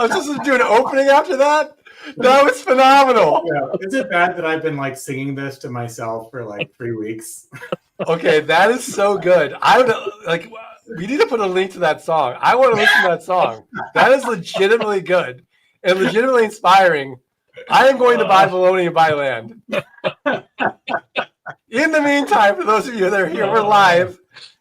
I was just doing an opening after that. That was phenomenal. Yeah. Is it bad that I've been like singing this to myself for like 3 weeks? Okay, that is so good. I would like. We need to put a link to that song. I want to listen to that song. That is legitimately good and legitimately inspiring. I am going to buy baloney and buy land. In the meantime, for those of you that are here, we're live,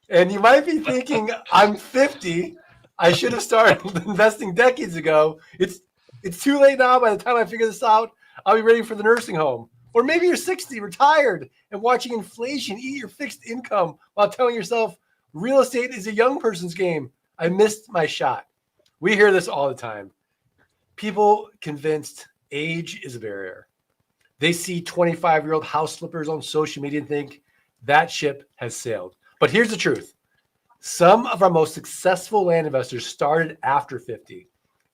and you might be thinking, "I'm 50. I should have started investing decades ago. It's too late now. By the time I figure this out, I'll be ready for the nursing home." Or maybe you're 60, retired, and watching inflation eat your fixed income while telling yourself real estate is a young person's game. I missed my shot. We hear this all the time. People convinced age is a barrier. They see 25-year-old house flippers on social media and think that ship has sailed. But here's the truth. Some of our most successful land investors started after 50.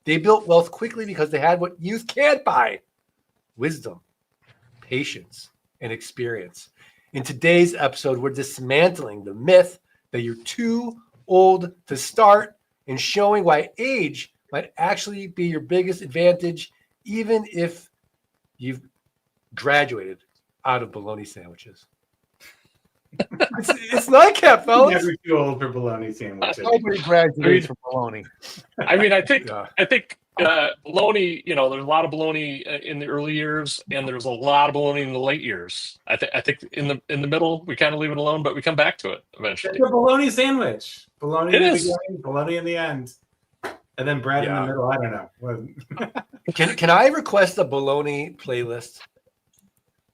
They built wealth quickly because they had what youth can't buy: wisdom, patience, and experience. In today's episode, we're dismantling the myth that you're too old to start and showing why age might actually be your biggest advantage, even if you've graduated out of bologna sandwiches. It's Nite Cap, fellas. Never too old for bologna sandwiches. Nobody graduates from bologna. I mean, I think bologna, there's a lot of bologna in the early years, and there's a lot of bologna in the late years. I think in the middle, we kind of leave it alone, but we come back to it eventually. It's a bologna sandwich. Bologna in the beginning, bologna in the end. And then bread in the middle. I don't know. Can I request a bologna playlist?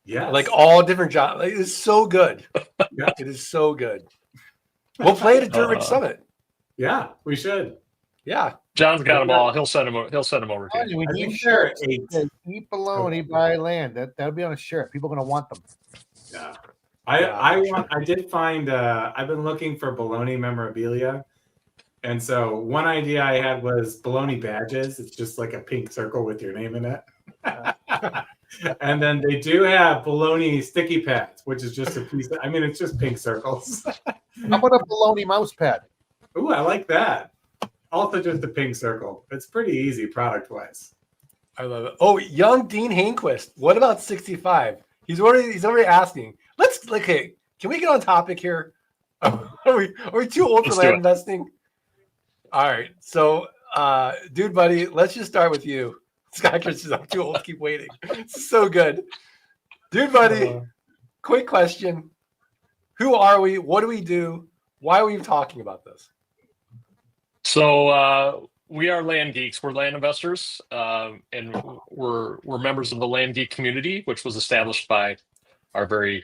Yeah. Like all different jobs. Like, it's so good. Yeah. It is so good. We'll play it at Dirt Rich Summit. Yeah, we should. Yeah. John's got them all. He'll send them over to you. We need shirts. Eat bologna, buy land. That'll be on a shirt. People are gonna want them. Yeah. I did find I've been looking for bologna memorabilia. And so one idea I had was bologna badges. It's just like a pink circle with your name in it. And then they do have bologna sticky pads, which is just a piece of, it's just pink circles. How about a bologna mouse pad? Ooh, I like that. Also just a pink circle. It's pretty easy product-wise. I love it. Oh, young Dean Hainquist. What about 65? He's already asking. Hey, can we get on topic here? Are we too old for land investing? All right. So, dude, buddy, let's just start with you. Scott Chris says, I'm too old to keep waiting. It's so good. Dude, buddy, quick question. Who are we? What do we do? Why are we even talking about this? So we are land geeks. We're land investors, and we're members of the land geek community, which was established by our very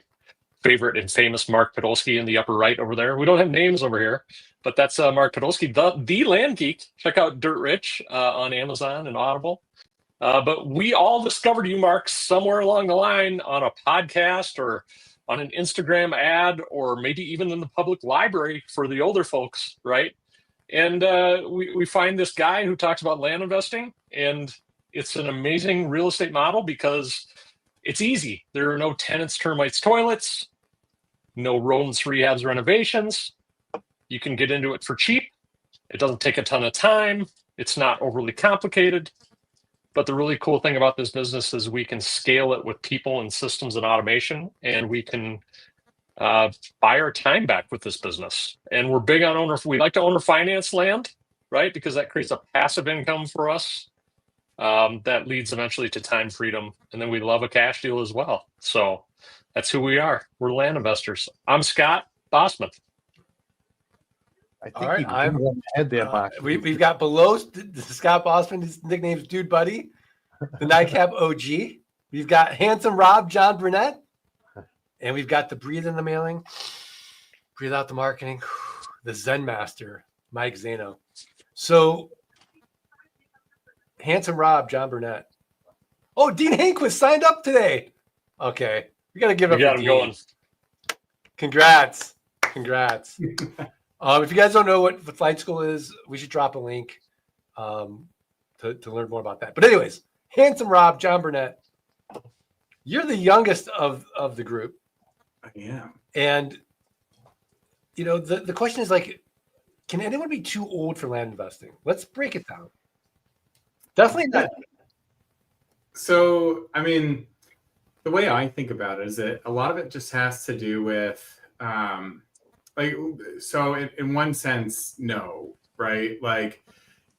favorite and famous Mark Podolsky in the upper right over there. We don't have names over here, but that's Mark Podolsky, the land geek. Check out Dirt Rich on Amazon and Audible. But we all discovered you, Mark, somewhere along the line on a podcast or on an Instagram ad, or maybe even in the public library for the older folks, right? And we find this guy who talks about land investing, and it's an amazing real estate model because it's easy. There are no tenants, termites, toilets, no rodents, rehabs, renovations. You can get into it for cheap. It doesn't take a ton of time. It's not overly complicated. But the really cool thing about this business is we can scale it with people and systems and automation, and we can buy our time back with this business. And we're big on we like to owner finance land, right? Because that creates a passive income for us that leads eventually to time freedom. And then we love a cash deal as well. So that's who we are. We're land investors. I'm Scott Bossman. I think I'm head there, Boss. We've got below Scott Bossman. His nickname is Dude Buddy, the Nite Cap OG. We've got Handsome Rob, John Burnett. And we've got the breathe in the mailing, breathe out the marketing, the Zen master, Mike Zano. So, Handsome Rob, John Burnett. Oh, Dean Hainquist signed up today. Okay. We got to give up him going. Congrats. If you guys don't know what the flight school is, we should drop a link to learn more about that. But anyways, Handsome Rob, John Burnett, you're the youngest of the group. I am. And, the question is can anyone be too old for land investing? Let's break it down. Definitely not. So, I mean, the way I think about it is that a lot of it just has to do with, so in one sense, no, right? Like,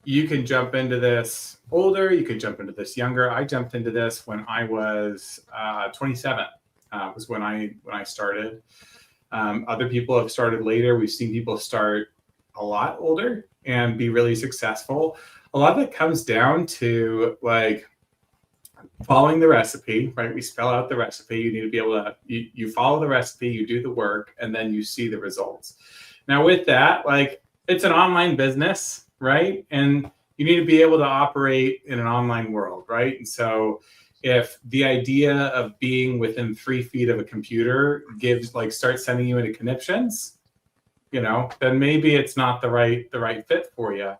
you can jump into this older, you could jump into this younger. I jumped into this when I was 27. Was when I started. Other people have started later. We've seen people start a lot older and be really successful. A lot of it comes down to like following the recipe, right? We spell out the recipe. You need to be able to, you follow the recipe, you do the work, and then you see the results. Now with that, like it's an online business, right? And you need to be able to operate in an online world, right? And so if the idea of being within 3 feet of a computer starts sending you into conniptions, then maybe it's not the right fit for you.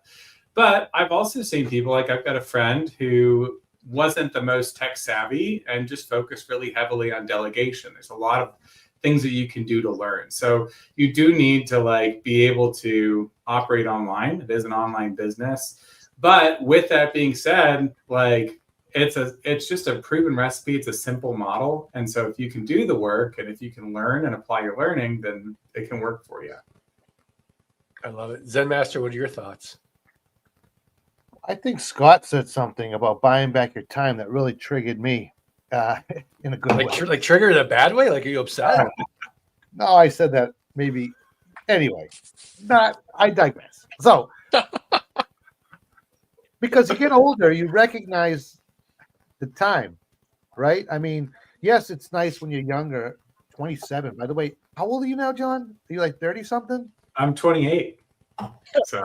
But I've also seen people, like I've got a friend who wasn't the most tech savvy and just focused really heavily on delegation. There's a lot of things that you can do to learn. So you do need to like be able to operate online. It is an online business. But with that being said, like it's just a proven recipe. It's a simple model. And so if you can do the work and if you can learn and apply your learning, then it can work for you. I love it. Zen Master, what are your thoughts? I think Scott said something about buying back your time that really triggered me in a good way. Like trigger in a bad way? Like, are you upset? No, I said that maybe. Anyway, I digress. So, because you get older, you recognize the time, right? I mean, yes, it's nice when you're younger. 27. By the way, how old are you now, John? Are you like 30 something? I'm 28. So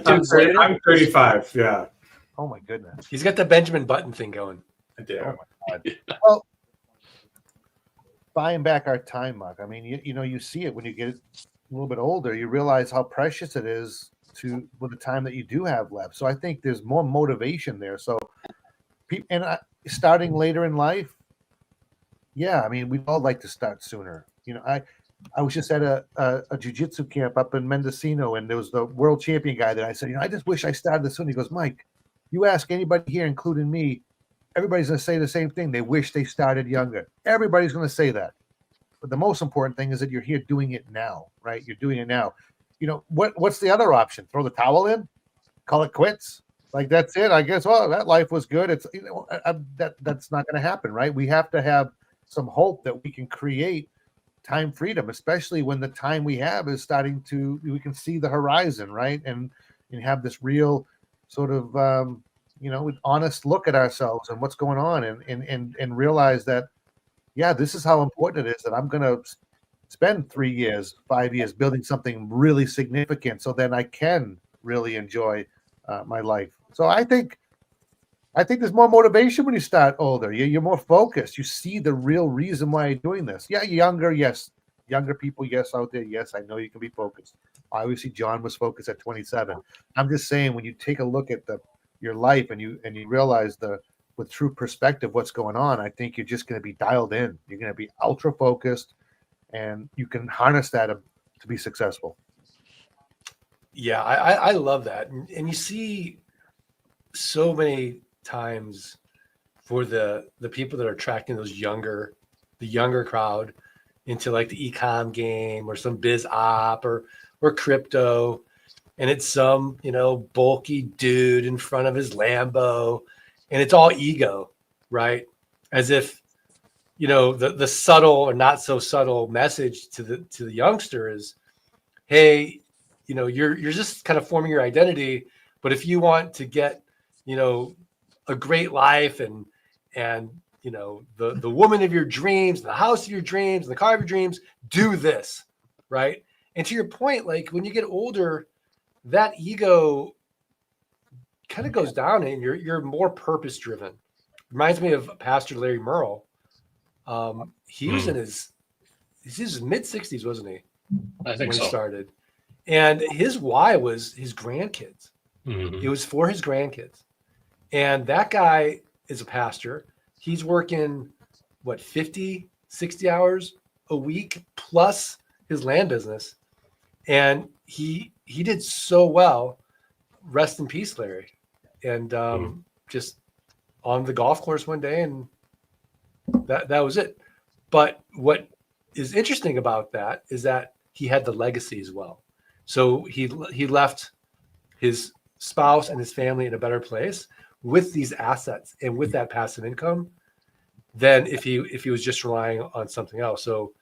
I'm 35. Yeah. Oh my goodness. He's got the Benjamin Button thing going. I do. Oh my God. Well, buying back our time, Mark. I mean, you see it when you get a little bit older. You realize how precious it is with the time that you do have left. So I think there's more motivation there. So, starting later in life, yeah. I mean, we'd all like to start sooner. I was just at a jiu-jitsu camp up in Mendocino, and there was the world champion guy that I said, I just wish I started this soon. He goes, Mike, you ask anybody here, including me, everybody's going to say the same thing. They wish they started younger. Everybody's going to say that. But the most important thing is that you're here doing it now, right? You're doing it now. What's the other option? Throw the towel in? Call it quits? Like, that's it? I guess, well, that life was good. It's that's not going to happen, right? We have to have some hope that we can create time freedom, especially when the time we have is we can see the horizon, right? And have this real sort of, honest look at ourselves and what's going on and realize that, yeah, this is how important it is that I'm going to spend 3 years, 5 years building something really significant so then I can really enjoy my life. So I think there's more motivation when you start older. You're more focused. You see the real reason why you're doing this. Yeah, younger, yes. Younger people, yes, out there, yes, I know you can be focused. Obviously, John was focused at 27. I'm just saying, when you take a look at your life and you realize with true perspective what's going on, I think you're just going to be dialed in. You're going to be ultra focused, and you can harness that to be successful. Yeah, I love that. And you see so many times for the people that are attracting the younger crowd into like the e-com game or some biz op or crypto, and it's some bulky dude in front of his Lambo, and it's all ego, right? As if the subtle or not so subtle message to the youngster is, hey, you're just kind of forming your identity, but if you want to get a great life and the woman of your dreams, the house of your dreams, the car of your dreams, do this, right? And to your point, like when you get older, that ego kind of goes down and you're more purpose driven. Reminds me of Pastor Larry Merle. He was in his mid 60s, wasn't he? I think when so. He started. And his why was his grandkids. Mm-hmm. It was for his grandkids. And that guy is a pastor. He's working, 50, 60 hours a week plus his land business. And he did so well rest in peace, Larry. And just on the golf course one day, and that was it. But what is interesting about that is that he had the legacy as well. So he left his spouse and his family in a better place with these assets and with that passive income than if he was just relying on something else. So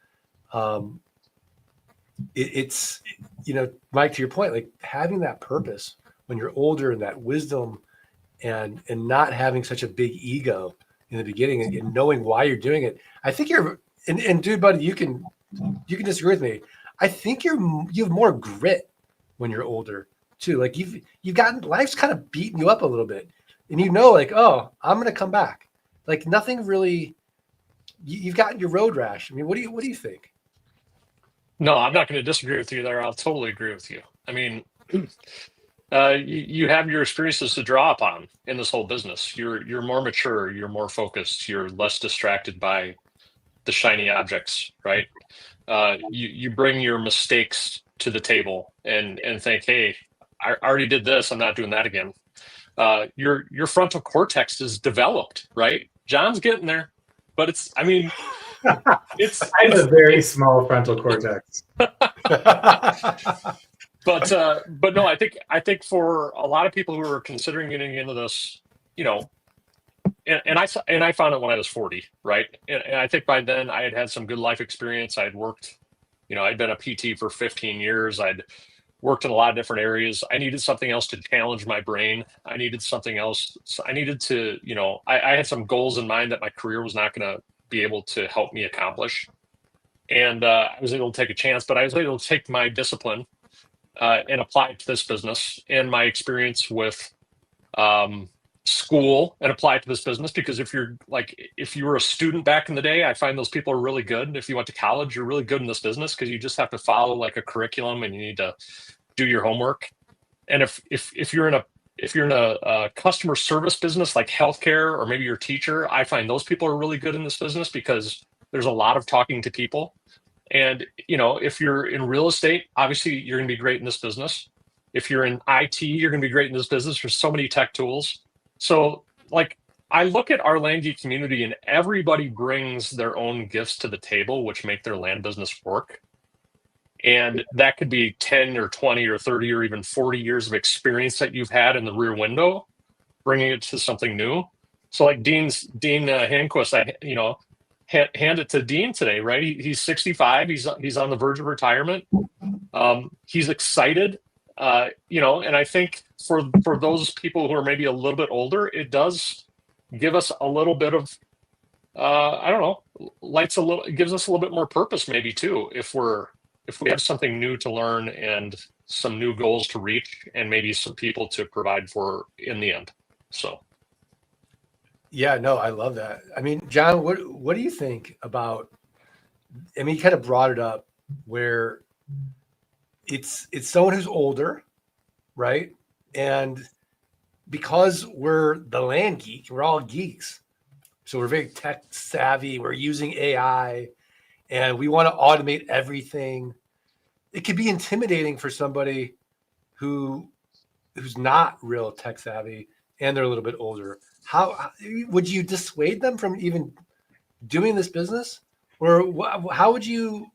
it's, you know, Mike, to your point, like having that purpose when you're older and that wisdom and not having such a big ego in the beginning and knowing why you're doing it. I think you're, and dude, buddy, you can disagree with me. I think you have more grit when you're older too. Like you've gotten, life's kind of beating you up a little bit, and you know, like, oh, I'm gonna come back. Like nothing really. You've gotten your road rash. I mean, what do you think? No, I'm not going to disagree with you there. I'll totally agree with you. I mean, you have your experiences to draw upon in this whole business. You're more mature. You're more focused. You're less distracted by the shiny objects, right? You bring your mistakes to the table and think, hey, I already did this. I'm not doing that again. Your frontal cortex is developed, right? John's getting there, but it's I have a very small frontal cortex. But no, I think for a lot of people who are considering getting into this, you know, and I found it when I was 40, right? And I think by then I had some good life experience. I had worked, you know, I'd been a PT for 15 years. I'd worked in a lot of different areas. I needed something else to challenge my brain. I needed something else. I needed to, you know, I had some goals in mind that my career was not going to be able to help me accomplish. And I was able to take a chance, but I was able to take my discipline and apply it to this business and my experience with school and apply it to this business. Because if you were a student back in the day, I find those people are really good. If you went to college, you're really good in this business because you just have to follow like a curriculum and you need to do your homework. And if you're in a customer service business like healthcare, or maybe you're a teacher, I find those people are really good in this business because there's a lot of talking to people. And, you know, if you're in real estate, obviously you're going to be great in this business. If you're in IT, you're going to be great in this business. There's so many tech tools. So like I look at our land geek community and everybody brings their own gifts to the table, which make their land business work. And that could be 10 or 20 or 30 or even 40 years of experience that you've had in the rear window, bringing it to something new. So like Dean Hanquist, hand it to Dean today, right? He's 65. He's on the verge of retirement. He's excited, you know, and I think for those people who are maybe a little bit older, it does give us a little bit of, I don't know, gives us a little bit more purpose maybe too, if we have something new to learn and some new goals to reach and maybe some people to provide for in the end. So. Yeah, no, I love that. I mean, John, what do you think about, I mean, you kind of brought it up where it's someone who's older, right? And because we're the land geek, we're all geeks. So we're very tech savvy. We're using AI and we want to automate everything. It could be intimidating for somebody who's not real tech savvy and they're a little bit older. How would you dissuade them from even doing this business, or how would you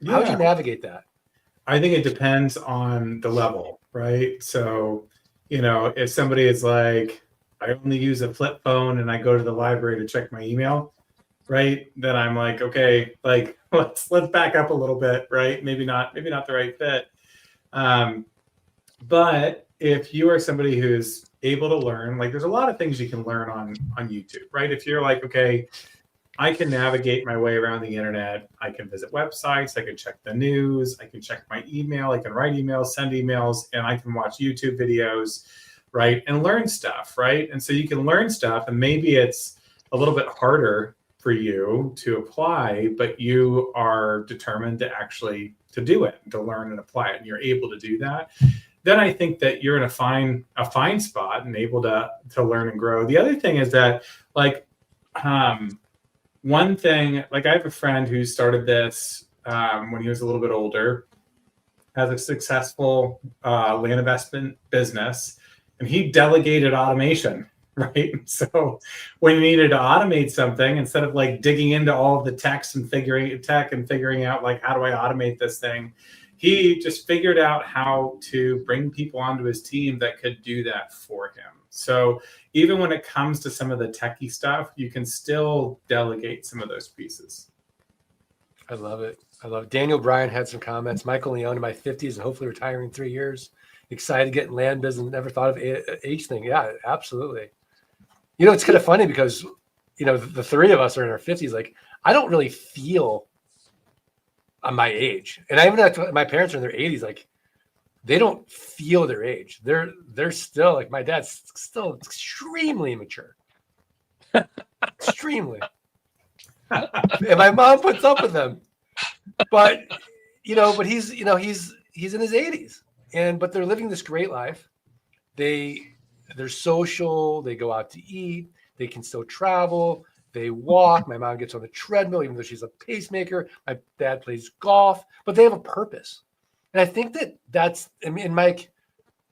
navigate that? I think it depends on the level, right? So, you know, if somebody is like, I only use a flip phone and I go to the library to check my email, right? Then I'm like, okay, like let's back up a little bit, right? Maybe not the right fit. But if you are somebody who's able to learn, like there's a lot of things you can learn on YouTube, right? If you're like, okay, I can navigate my way around the internet. I can visit websites. I can check the news. I can check my email. I can write emails, send emails, and I can watch YouTube videos, right? And learn stuff, right? And so you can learn stuff, and maybe it's a little bit harder for you to apply, but you are determined to actually to do it, to learn and apply it, and you're able to do that. Then I think that you're in a fine spot and able to learn and grow. The other thing is that, like, one thing, like I have a friend who started this when he was a little bit older, has a successful land investment business, and he delegated automation, right? So when you needed to automate something, instead of like digging into all of the tech and figuring out like, how do I automate this thing? He just figured out how to bring people onto his team that could do that for him. So even when it comes to some of the techie stuff, you can still delegate some of those pieces. I love it. I love it. Daniel Bryan had some comments. Michael Leone in my 50s and hopefully retiring in 3 years. Excited to get in land business. Never thought of age thing. Yeah, absolutely. You know, it's kind of funny because, you know, the three of us are in our 50s. Like, I don't really feel on my age. And I even have my parents are in their 80s. Like, they don't feel their age. They're still like, my dad's still extremely immature. Extremely. And my mom puts up with them. But he's in his 80s. But they're living this great life. They're social, they go out to eat, they can still travel, they walk. My mom gets on the treadmill, even though she's a pacemaker. My dad plays golf, but they have a purpose. And I think that's, Mike,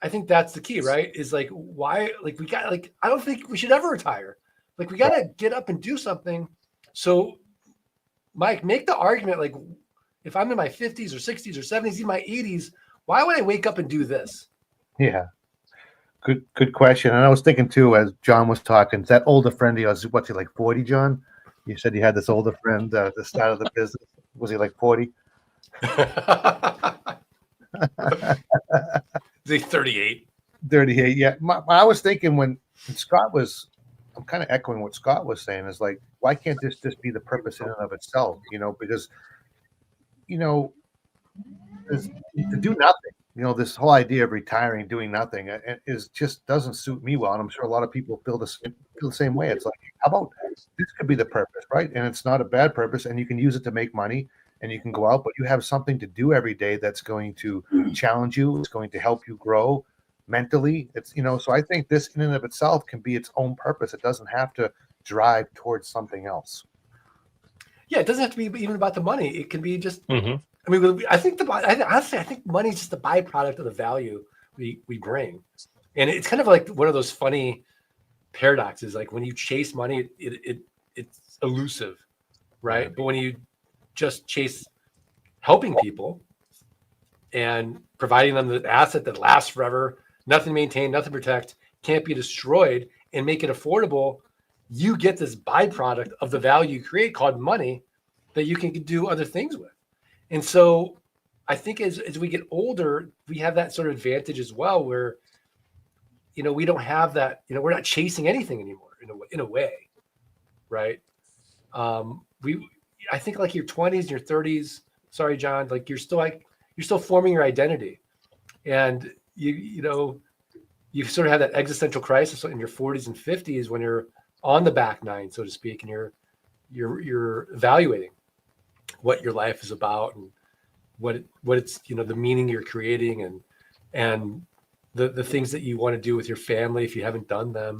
I think that's the key, right? Is like, why, like, I don't think we should ever retire. Like, we got to get up and do something. So, Mike, make the argument, like, if I'm in my 50s or 60s or 70s, even my 80s, why would I wake up and do this? Yeah. Good question. And I was thinking too, as John was talking, that older friend he was, what's he, like 40, John? You said you had this older friend at the start of the business. Was he like 40? Is he 38? 38, yeah. I was thinking when Scott was, I'm kind of echoing what Scott was saying, is like, why can't this just be the purpose in and of itself? Because, to do nothing. This whole idea of retiring, doing nothing, is just doesn't suit me well, and I'm sure a lot of people feel the same way. It's like, how about this could be the purpose, right? And it's not a bad purpose, and you can use it to make money, and you can go out, but you have something to do every day that's going to challenge you. It's going to help you grow mentally. It's so I think this in and of itself can be its own purpose. It doesn't have to drive towards something else. Yeah, it doesn't have to be even about the money. It can be just. Mm-hmm. I mean, I think honestly, I think money is just a byproduct of the value we bring, and it's kind of like one of those funny paradoxes. Like when you chase money, it's elusive, right? But when you just chase helping people and providing them the asset that lasts forever, nothing maintained, nothing protect, can't be destroyed, and make it affordable, you get this byproduct of the value you create called money that you can do other things with. And so I think as we get older, we have that sort of advantage as well, where, we don't have that, we're not chasing anything anymore in a way. Right. I think like your 20s, your 30s, sorry, John, like you're still forming your identity, and you sort of have that existential crisis in your 40s and 50s when you're on the back nine, so to speak, and you're evaluating what your life is about and what it's the meaning you're creating and the things that you want to do with your family if you haven't done them,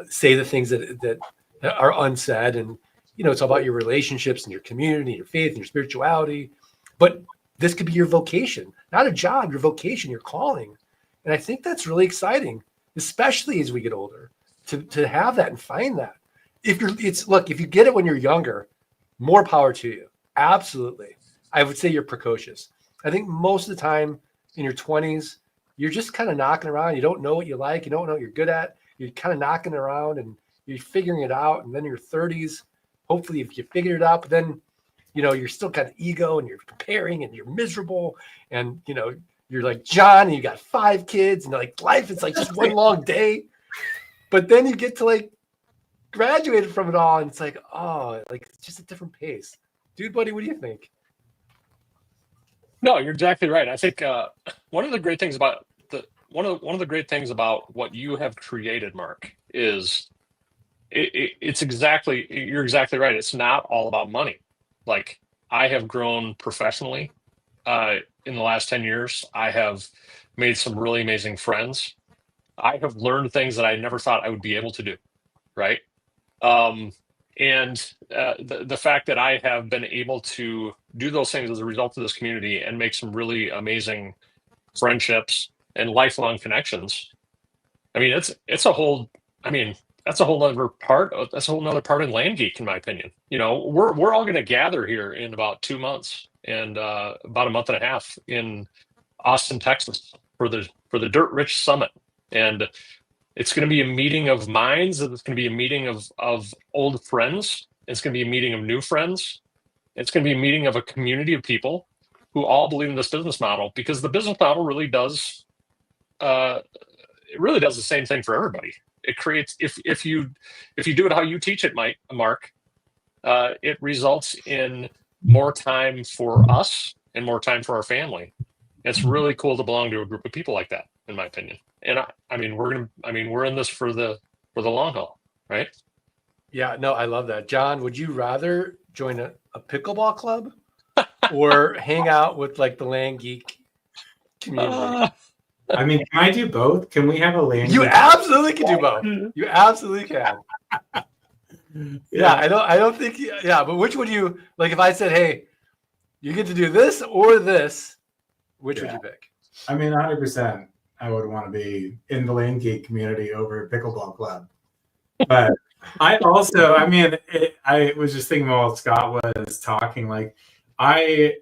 say the things that are unsaid, and it's all about your relationships and your community, your faith and your spirituality. But this could be your vocation, not a job, your vocation, your calling. And I think that's really exciting, especially as we get older, to have that and find that. If you get it when you're younger, more power to you. Absolutely. I would say you're precocious. I think most of the time in your 20s, you're just kind of knocking around. You don't know what you like. You don't know what you're good at. You're kind of knocking around and you're figuring it out. And then in your 30s, hopefully if you figured it out, but then, you're still kind of ego and you're comparing and you're miserable. And, you're like John and you got 5 kids and like life is like just one long day. But then you get to like graduated from it all and it's like, oh, like it's just a different pace. Dude, buddy, what do you think? No, you're exactly right. I think one of the great things about one of the great things about what you have created, Mark, is you're exactly right. It's not all about money. Like I have grown professionally in the last 10 years. I have made some really amazing friends. I have learned things that I never thought I would be able to do. Right. And the fact that I have been able to do those things as a result of this community and make some really amazing friendships and lifelong connections. I mean, it's a whole. I mean, that's a whole other part. That's a whole other part in Land Geek, in my opinion. You know, we're all going to gather here in about 2 months and about a month and a half in Austin, Texas, for the Dirt Rich Summit, and it's going to be a meeting of minds. It's going to be a meeting of old friends. It's going to be a meeting of new friends. It's going to be a meeting of a community of people who all believe in this business model, because the business model really does. It really does the same thing for everybody. It creates, if you do it how you teach it, Mark, it results in more time for us and more time for our family. It's really cool to belong to a group of people like that, in my opinion. And I mean, we're in this for the long haul, right? Yeah, no, I love that. John, would you rather join a pickleball club or hang out with like the Land Geek community? I mean, can I do both? Can we have a land? You absolutely can do both. You absolutely can. Yeah, I don't think. Yeah, but which would you like? If I said, "Hey, you get to do this or this," which would you pick? I mean, 100%. I would want to be in the Land Geek community over pickleball club. But I also, I mean, I was just thinking while Scott was talking, like I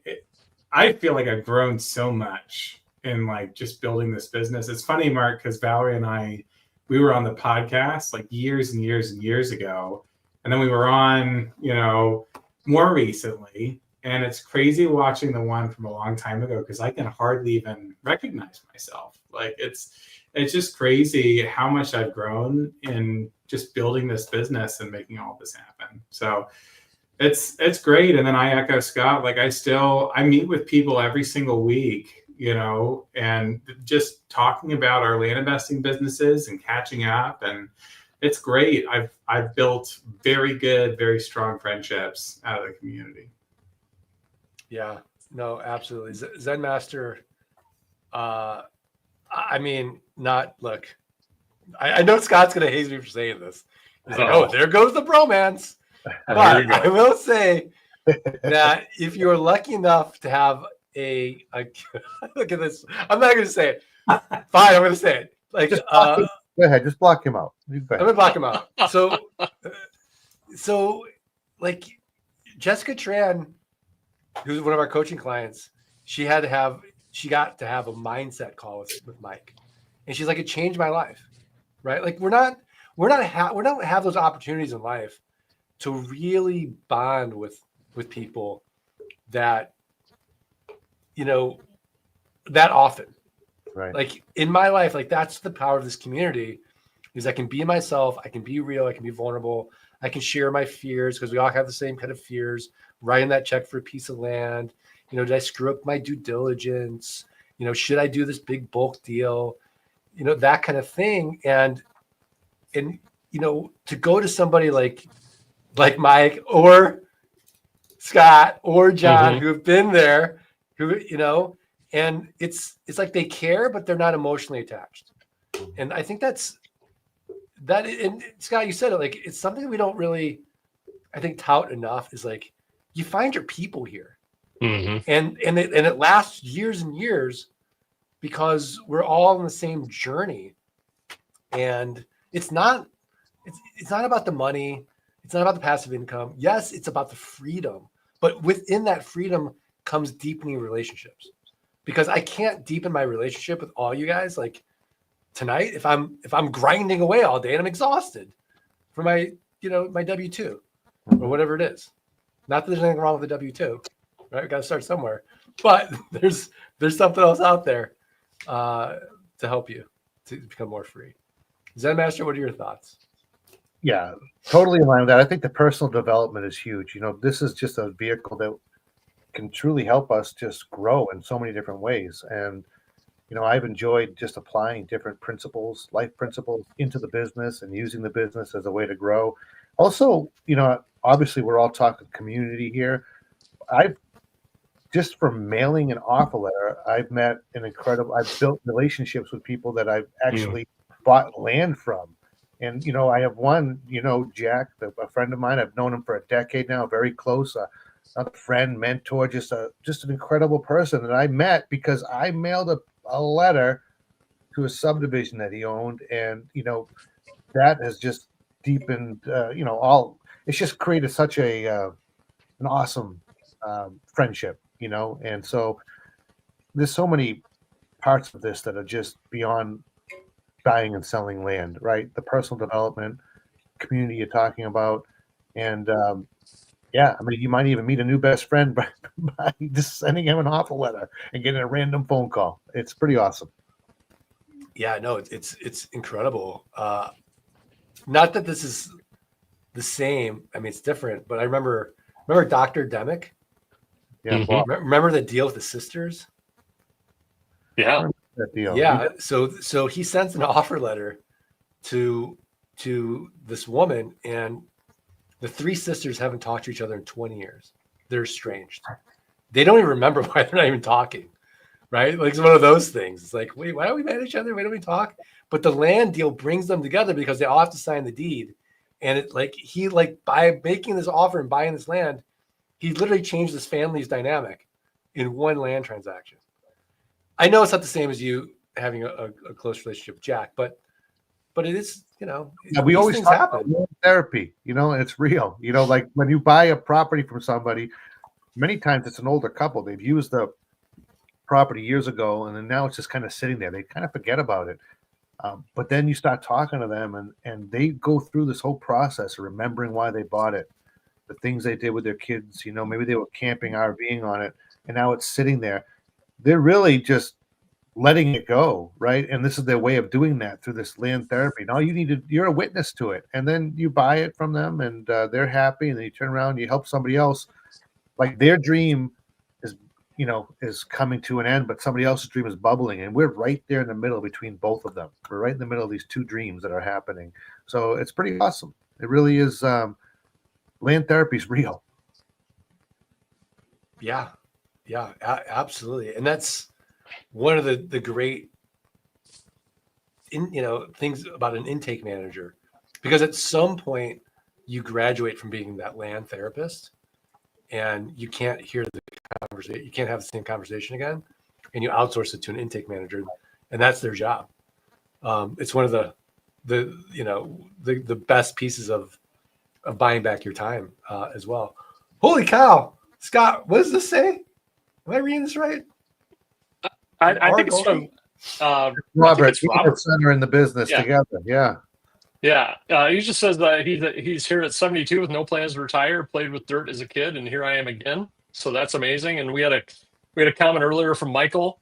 feel like I've grown so much in like just building this business. It's funny, Mark, because Valerie and we were on the podcast like years and years and years ago. And then we were on, you know, more recently. And it's crazy watching the one from a long time ago, because I can hardly even recognize myself. Like it's just crazy how much I've grown in just building this business and making all this happen. So it's great. And then I echo Scott, like I meet with people every single week, you know, and just talking about our land investing businesses and catching up. And it's great. I've built very good, very strong friendships out of the community. Yeah, no, absolutely. Zen Master. I mean, look. I know Scott's gonna hate me for saying this. He's like, "Oh, there goes the bromance." But I will say that if you're lucky enough to have a look at this, I'm not gonna say it. Fine, I'm gonna say it. Like, go ahead, just block him out. I'm gonna block him out. So, like, Jessica Tran, who's one of our coaching clients, she got to have a mindset call with Mike, and she's like, it changed my life, right? Like, we don't have those opportunities in life to really bond with people that, you know, that often, right? Like in my life, like that's the power of this community, is I can be myself, I can be real, I can be vulnerable, I can share my fears, because we all have the same kind of fears. Writing that check for a piece of land, you know, did I screw up my due diligence? You know, should I do this big bulk deal? You know, that kind of thing. And you know, to go to somebody like Mike or Scott or John, who have been there, who, you know, and it's like they care, but they're not emotionally attached. And I think that. And Scott, you said it, like, it's something we don't really, I think, tout enough, is like, you find your people here, and it lasts years and years, because we're all on the same journey. And it's not about the money. It's not about the passive income. Yes, it's about the freedom, but within that freedom comes deepening relationships, because I can't deepen my relationship with all you guys like tonight if I'm grinding away all day and I'm exhausted for my W-2 or whatever it is. Not that there's anything wrong with the W-2, right? We got to start somewhere, but there's something else out there to help you to become more free. Zen Master, what are your thoughts? Yeah, totally in line with that. I think the personal development is huge. You know, this is just a vehicle that can truly help us just grow in so many different ways. And, you know, I've enjoyed just applying different principles, life principles, into the business and using the business as a way to grow. Also, you know, obviously we're all talking community here. I've just from mailing an offer letter, I've built relationships with people that I've actually bought land from And, I have one, Jack, a friend of mine. I've known him for a decade now, very close, a friend, mentor, just an incredible person that I met because I mailed a letter to a subdivision that he owned. And, that has just deepened, it's just created such an awesome friendship, and so there's so many parts of this that are just beyond buying and selling land, right? The personal development community you're talking about. And you might even meet a new best friend by just sending him an offer letter and getting a random phone call. It's pretty awesome. Yeah, no, it's incredible. Not that this is the same. I mean, it's different, but I remember Dr. Demick. Yeah. Mhm. Remember the deal with the sisters? Yeah. That deal. Yeah. So he sends an offer letter to this woman, and the three sisters haven't talked to each other in 20 years. They're estranged. They don't even remember why they're not even talking, right? Like, it's one of those things. It's like, wait, why don't we met each other? Why don't we talk? But the land deal brings them together because they all have to sign the deed. And by making this offer and buying this land, he literally changed his family's dynamic in one land transaction. I know it's not the same as you having a close relationship with Jack, but it is, we always things talk happen. about therapy, and it's real. Like when you buy a property from somebody, many times it's an older couple. They've used the property years ago, and then now it's just kind of sitting there. They kind of forget about it. But then you start talking to them, and they go through this whole process of remembering why they bought it, the things they did with their kids. Maybe they were camping, RVing on it, and now it's sitting there. They're really just letting it go, right? And this is their way of doing that through this land therapy. Now you're a witness to it, and then you buy it from them, and they're happy, and then you turn around and you help somebody else. Like their dream is coming to an end, but somebody else's dream is bubbling, and we're right there in the middle between both of them. We're right in the middle of these two dreams that are happening. So it's pretty awesome. It really is. Land therapy is real. Yeah, absolutely. And that's one of the great things about an intake manager, because at some point you graduate from being that land therapist and you can't hear the conversation, you can't have the same conversation again, and you outsource it to an intake manager, and that's their job. It's one of the best pieces of buying back your time as well. Holy cow, Scott, what does this say? Am I reading this right? I think it's from Robert. Robert. Center in the business together. Yeah. Yeah, he just says that he's here at 72 with no plans to retire. Played with dirt as a kid, and here I am again. So that's amazing. And we had a comment earlier from Michael.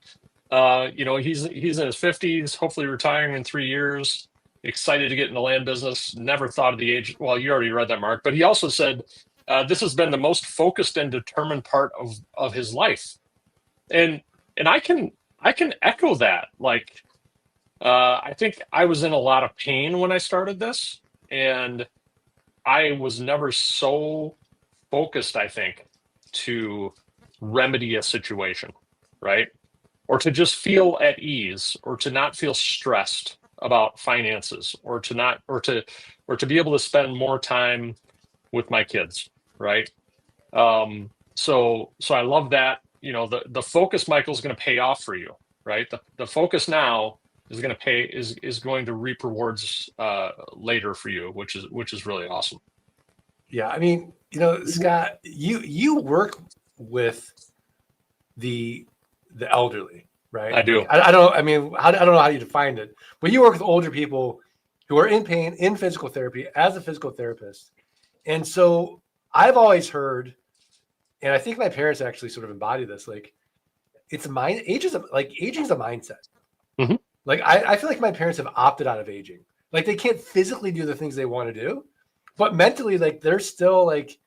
He's in his 50s, hopefully retiring in 3 years. Excited to get in the land business. Never thought of the age. Well, you already read that, Mark. But he also said this has been the most focused and determined part of his life, and I can echo that. Like. I think I was in a lot of pain when I started this, and I was never so focused, I think, to remedy a situation, right? Or to just feel at ease, or to not feel stressed about finances, or to be able to spend more time with my kids, right? So I love that. The focus, Michael, is going to pay off for you, right? The focus now is going to is going to reap rewards later for you, which is really awesome. Yeah, I mean, Scott, you work with the elderly, right? I do. I don't. I mean, I don't know how you define it, but you work with older people who are in pain in physical therapy as a physical therapist, and so I've always heard, and I think my parents actually sort of embody this. Like, aging is a mindset. Mm-hmm. Like, I feel like my parents have opted out of aging. Like, they can't physically do the things they want to do, but mentally, like, they're still like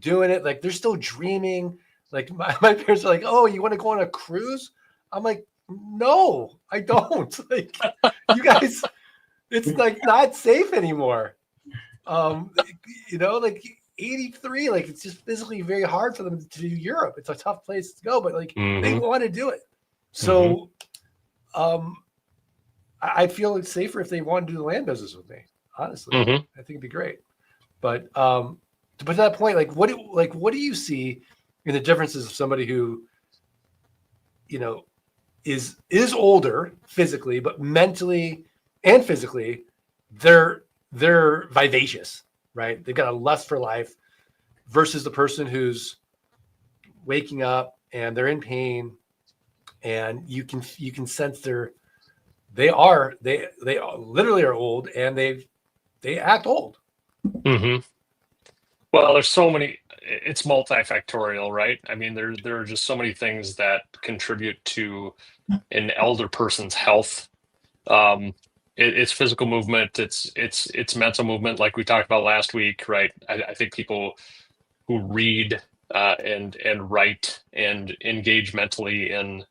doing it. Like, they're still dreaming. Like, my parents are like, "Oh, you want to go on a cruise?" I'm like, "No, I don't." Like, you guys, it's like not safe anymore. Like 83, like it's just physically very hard for them to do Europe. It's a tough place to go, but like they want to do it. So, I feel it's safer if they want to do the land business with me. Honestly, Mhm. I think it'd be great. But to that point, what do you see in the differences of somebody who, is older physically, but mentally and physically, they're vivacious, right? They've got a lust for life, versus the person who's waking up and they're in pain, and you can sense they literally are old, and they act old. Mm-hmm. Well, there's so many. It's multifactorial, right? I mean, there are just so many things that contribute to an elder person's health. It's physical movement. It's mental movement, like we talked about last week, right? I think people who read and write and engage mentally in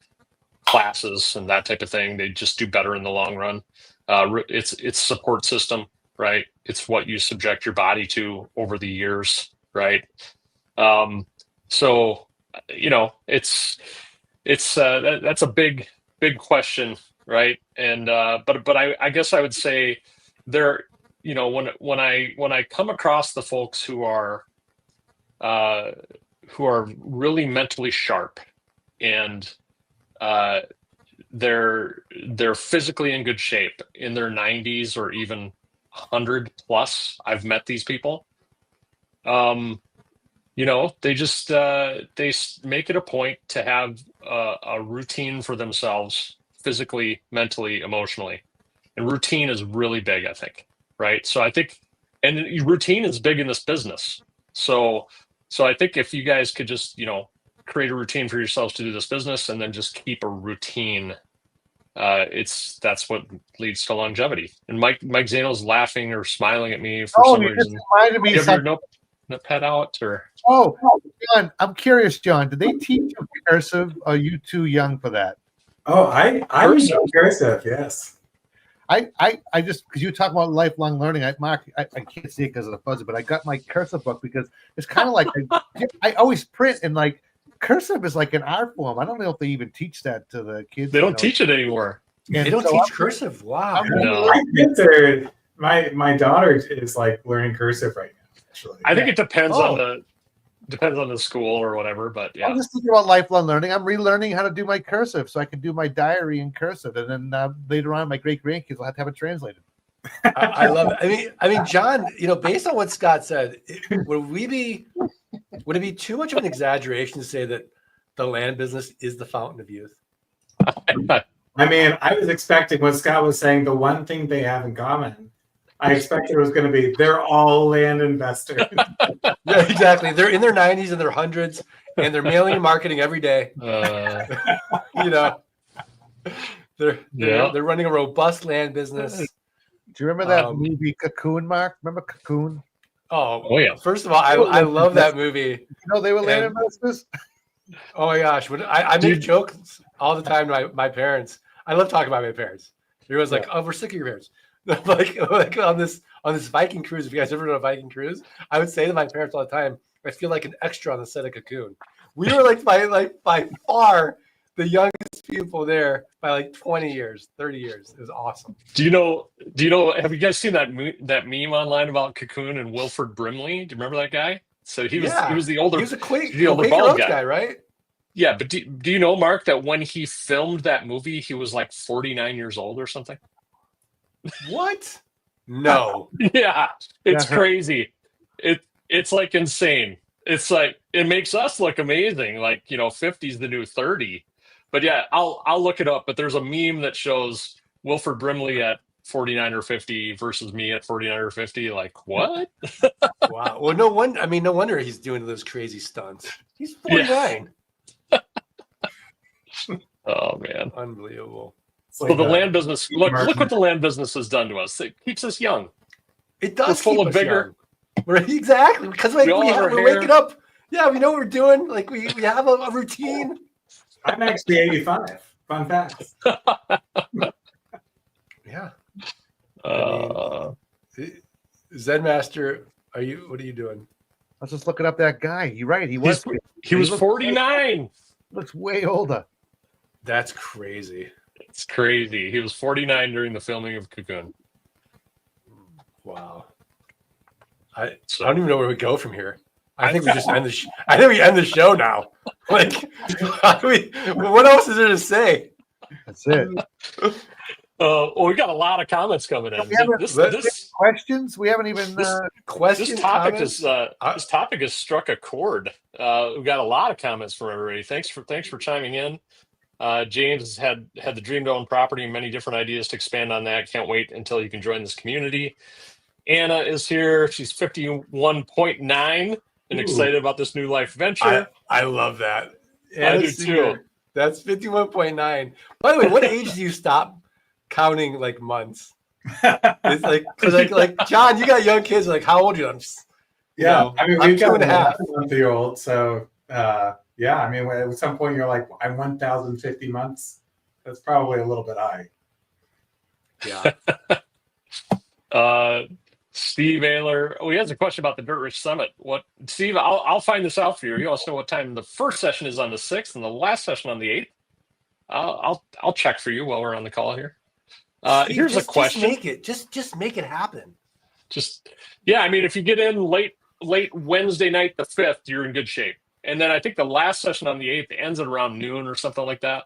classes and that type of thing, they just do better in the long run. It's support system, right? It's what you subject your body to over the years, right? So that's a big question, right? And but I guess I would say there, when I come across the folks who are really mentally sharp, and they're physically in good shape in their 90s or even 100 plus. I've met these people. They just they make it a point to have a routine for themselves, physically, mentally, emotionally, and routine is really big, I think, right? So I think, and routine is big in this business. So I think if you guys could just create a routine for yourselves to do this business, and then just keep a routine, that's what leads to longevity. And Mike Zano's laughing or smiling at me for some you just reason. reminded me You of have your something. notepad out, or? Oh, John, I'm curious, John. Did they teach you cursive? Or are you too young for that? Oh, I know cursive. Yes. I just, because you talk about lifelong learning, Mark, I can't see it because of the fuzzy, but I got my cursive book because it's kind of like I always print, and like cursive is like an art form. I don't know if they even teach that to the kids. They don't teach it anymore. They don't teach cursive. Wow. No. My daughter is like learning cursive right now. Actually, I think it depends on the school or whatever, but yeah. I'm just thinking about lifelong learning. I'm relearning how to do my cursive so I can do my diary in cursive, and then later on, my great grandkids will have to have it translated. I love it. I mean, John. Based on what Scott said, would it be too much of an exaggeration to say that the land business is the fountain of youth? I mean, I was expecting what Scott was saying. The one thing they have in common, I expected it was going to be they're all land investors. Yeah, exactly. They're in their 90s and their hundreds, and they're mailing and marketing every day. They're running a robust land business. Do you remember that movie Cocoon, Mark? Remember Cocoon? Oh yeah. First of all, I love that movie. They were land investors. Oh my gosh! I make jokes all the time to my parents. I love talking about my parents. Everyone's like, "Oh, we're sick of your parents." like on this Viking cruise. If you guys ever done a Viking cruise, I would say to my parents all the time, "I feel like an extra on the set of Cocoon." We were by far the youngest people there by like 20 years, 30 years. It was awesome. Do you know? Have you guys seen that meme online about Cocoon and Wilford Brimley? Do you remember that guy? So he was the older. He was the older bald guy, right? Yeah, but do you know, Mark, that when he filmed that movie, he was like 49 years old or something? What? No. Yeah, it's crazy. It's like insane. It's like it makes us look amazing. Like 50's the new 30. But yeah, I'll look it up. But there's a meme that shows Wilford Brimley at 49 or 50 versus me at 49 or 50. Like what? Wow. Well, no wonder he's doing those crazy stunts. He's 49. Yeah. Oh man, unbelievable. So the land business. Look what the land business has done to us. It keeps us young. It does. We're full of vigor. Exactly, because we're waking up. Yeah, we know what we're doing. Like we have a routine. I'm actually 85. Fun fact. Yeah. Zen Master, what are you doing? I was just looking up that guy. You're right. He was 49. Looks way older. That's crazy. It's crazy. He was 49 during the filming of Cocoon. Wow. I So don't even know where we go from here. I think we just end the. I think we end the show now. Like, how do we? What else is there to say? That's it. well, we got a lot of comments coming in. We haven't- This Questions? We haven't even. Question. topic comments? this topic has struck a chord. We've got a lot of comments from everybody. Thanks for chiming in. James had the dream to own property and many different ideas to expand on that. Can't wait until you can join this community. Anna is here. She's 51.9 and excited about this new life venture. I love that. I do too. That's 51.9. By the way, what age do you stop counting like months? It's like because like John, you got young kids. Like, how old are you? I'm just, Yeah, I mean, I'm we've 2.5. 11-month-old, so yeah, I mean, at some point you're like, I'm 1,050 months. That's probably a little bit high. Yeah. Steve Ayler. Oh, he has a question about the Dirt Rich Summit. What, Steve? I'll find this out for you. You also know what time the first session is on the 6th and the last session on the 8th. I'll check for you while we're on the call here. Steve, Here's a question. Just make it happen. I mean, if you get in late Wednesday night, the 5th, you're in good shape. And then I think the last session on the 8th ends at around noon or something like that.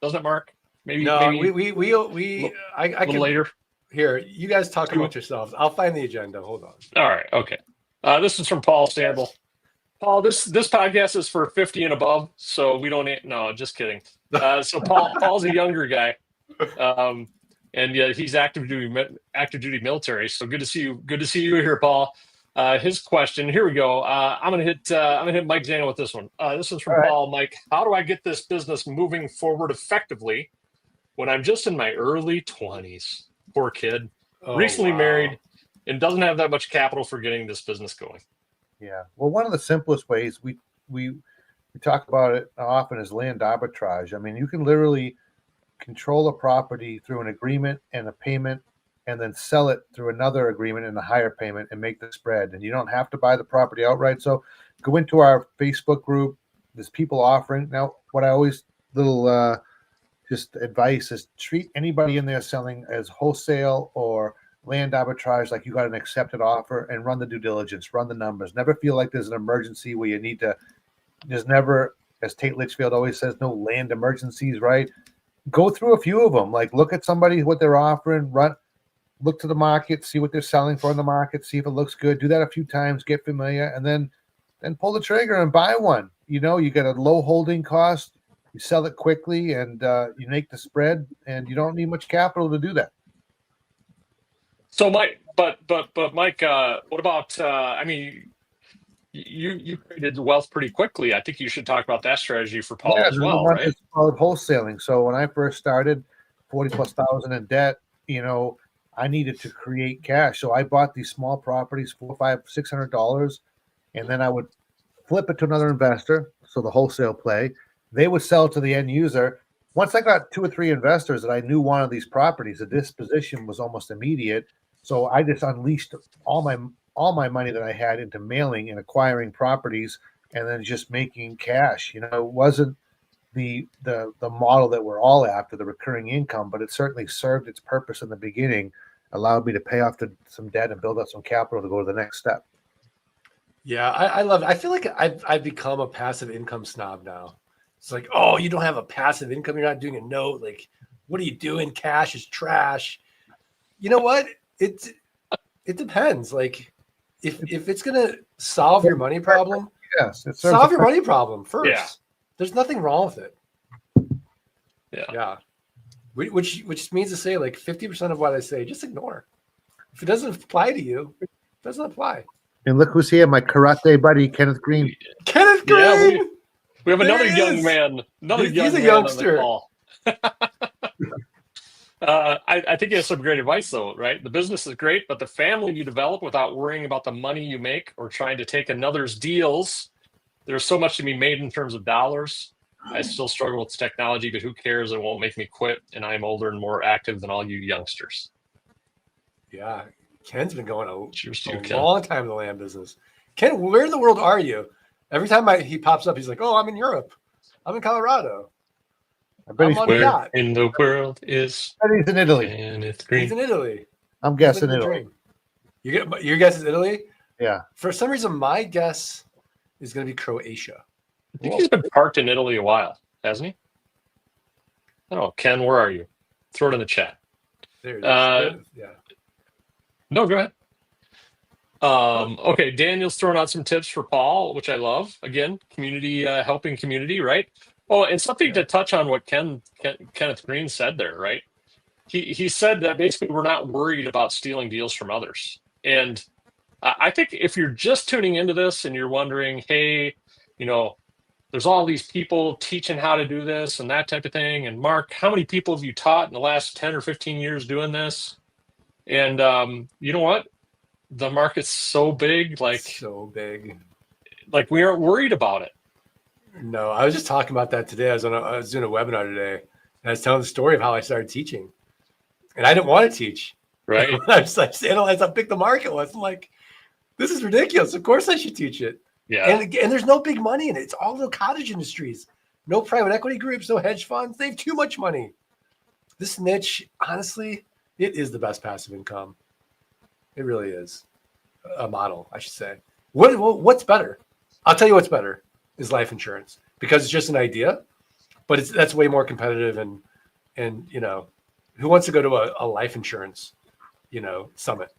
Doesn't it, Mark? Maybe. No, maybe I a little can later. Here, you guys talk about yourselves. I'll find the agenda. Hold on. All right. Okay. This is from Paul Sandel. Paul, this podcast is for 50 and above, so we don't. No, just kidding. So Paul's a younger guy, and yeah, he's active duty military. So good to see you. Good to see you here, Paul. His question. Here we go. I'm gonna hit Mike Zano with this one. This is from All right. Paul. Mike, how do I get this business moving forward effectively when I'm just in my early 20s? Poor kid. Oh, Recently wow. married and doesn't have that much capital for getting this business going. Yeah. Well, one of the simplest ways we talk about it often is land arbitrage. I mean, you can literally control a property through an agreement and a payment, and then sell it through another agreement and a higher payment and make the spread. And you don't have to buy the property outright. So go into our Facebook group. There's people offering. Now, what I always just advice is treat anybody in there selling as wholesale or land arbitrage like you got an accepted offer, and run the due diligence, run the numbers. Never feel like there's an emergency where you need to. There's never, as Tate Litchfield always says, no land emergencies, right? Go through a few of them. Like, look at somebody, what they're offering, look to the market, see what they're selling for in the market, see if it looks good. Do that a few times, get familiar, and then pull the trigger and buy one. You know, you get a low holding cost. You sell it quickly, and you make the spread, and you don't need much capital to do that. So, Mike, but Mike, what about? I mean, you created wealth pretty quickly. I think you should talk about that strategy for Paul as well, right? It's called wholesaling. So when I first started, 40,000+ in debt, you know, I needed to create cash. So I bought these small properties, $400, $500, $600, and then I would flip it to another investor. So the wholesale play, they would sell to the end user. Once I got 2 or 3 investors that I knew wanted these properties, the disposition was almost immediate. So I just unleashed all my money that I had into mailing and acquiring properties, and then just making cash. You know, it wasn't the model that we're all after, the recurring income, but it certainly served its purpose in the beginning, allowed me to pay off some debt and build up some capital to go to the next step. Yeah, I love it. I feel like I've become a passive income snob now. It's like, oh, you don't have a passive income. You're not doing a note. Like, what are you doing? Cash is trash. You know what? It depends. Like, if it's gonna solve your money problem, Yes, it serves solve a your money problem first. Yeah. There's nothing wrong with it. Yeah. Yeah. Which means to say, like, 50% of what I say, just ignore. If it doesn't apply to you, it doesn't apply. And look who's here, my karate buddy, Kenneth Green. Kenneth Yeah, Green. we have There another he young is. man. He's a youngster. I think he has some great advice, though, right? The business is great, but the family you develop without worrying about the money you make or trying to take another's deals, there's so much to be made in terms of dollars. I still struggle with technology, but who cares? It won't make me quit, and I'm older and more active than all you youngsters. Yeah. Ken's been going Cheers to you, a Ken. long time in the land business. Ken, where in the world are you? Every time he pops up, he's like, oh, I'm in Europe. I'm in Colorado. I bet I'm on Where the yacht. in the world is he's in Italy. Kenneth He's Green? in Italy. I'm He's guessing living the Italy. dream. Your guess is Italy? Yeah. For some reason, my guess is going to be Croatia. I think he's been parked in Italy a while, hasn't he? I don't know. Ken, where are you? Throw it in the chat. There it is. Yeah. No, go ahead. Okay, Daniel's throwing out some tips for Paul, which I love. Again, community, helping community, right? Oh, and something to touch on what Kenneth Green said there, right? He said that basically we're not worried about stealing deals from others. And I think if you're just tuning into this and you're wondering, hey, there's all these people teaching how to do this and that type of thing. And Mark, how many people have you taught in the last 10 or 15 years doing this? And you know what? The market's so big, like we aren't worried about it. No, I was just talking about that today. I was doing a webinar today, and I was telling the story of how I started teaching, and I didn't want to teach. Right? I just analyzed how big the market was. I'm like, this is ridiculous. Of course, I should teach it. Yeah. And there's no big money in it. It's all the cottage industries, no private equity groups, no hedge funds. They have too much money. This niche, honestly, it is the best passive income. It really is a model, I should say. What's better? I'll tell you what's better is life insurance, because it's just an idea, but that's way more competitive. And who wants to go to a life insurance, summit?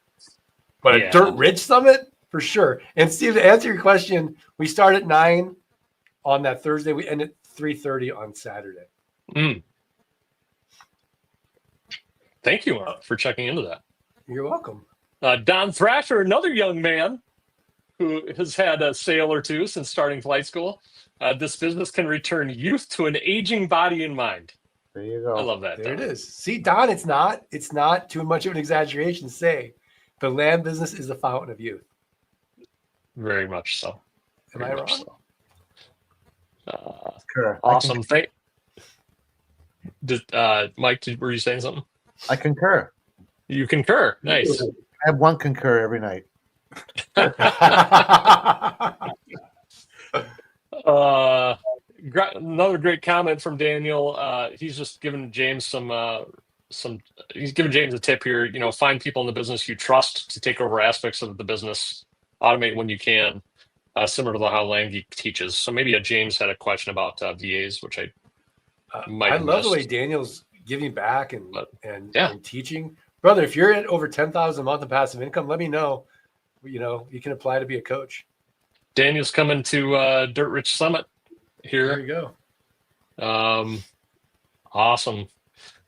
But a dirt rich summit for sure. And Steve, to answer your question, we start at 9 on that Thursday. We end at 3:30 on Saturday. Thank you, Mark, for checking into that. You're welcome. Don Thrasher, another young man who has had a sale or two since starting flight school. This business can return youth to an aging body and mind. There you go. I love that. There Don. it is. See, Don, it's not too much of an exaggeration to say the land business is the fountain of youth. Very much so. Am I wrong? Concur. Awesome. Mike, were you saying something? I concur. You concur. Nice. I have one concur every night. Another great comment from Daniel. He's just giving James he's giving James a tip here. Find people in the business you trust to take over aspects of the business. Automate when you can, similar to how LandGeek teaches. So maybe James had a question about VAs, which I might have I love missed. the way Daniel's giving back and Yeah. and teaching. Brother, if you're at over 10,000 a month in passive income, let me know. You can apply to be a coach. Daniel's coming to Dirt Rich Summit here. There you go. Awesome.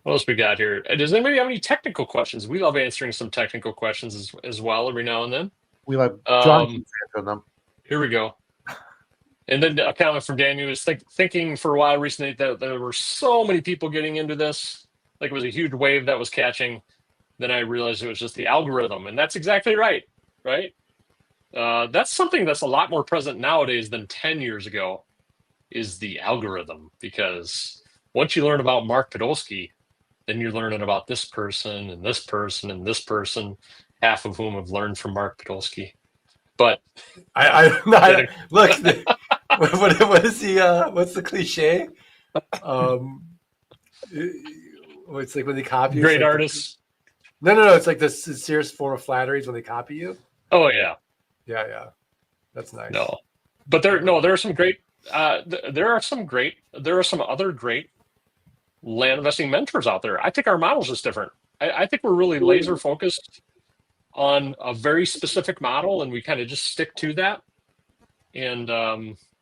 What else we got here? Does anybody have any technical questions? We love answering some technical questions as well every now and then. We like John answer them. Here we go. And then a comment from Daniel is thinking for a while recently that there were so many people getting into this, like it was a huge wave that was catching. Then I realized it was just the algorithm, and that's exactly right. Right? That's something that's a lot more present nowadays than 10 years ago, is the algorithm. Because once you learn about Mark Podolsky, then you're learning about this person and this person and this person, half of whom have learned from Mark Podolsky. But look. What is what's the cliche? It's like when they copy great artists. No. It's like the sincerest form of flattery is when they copy you. Oh yeah. Yeah. That's nice. No, but there are some great. There are some other great land investing mentors out there. I think our model's just different. I think we're really laser focused on a very specific model, and we kind of just stick to that. And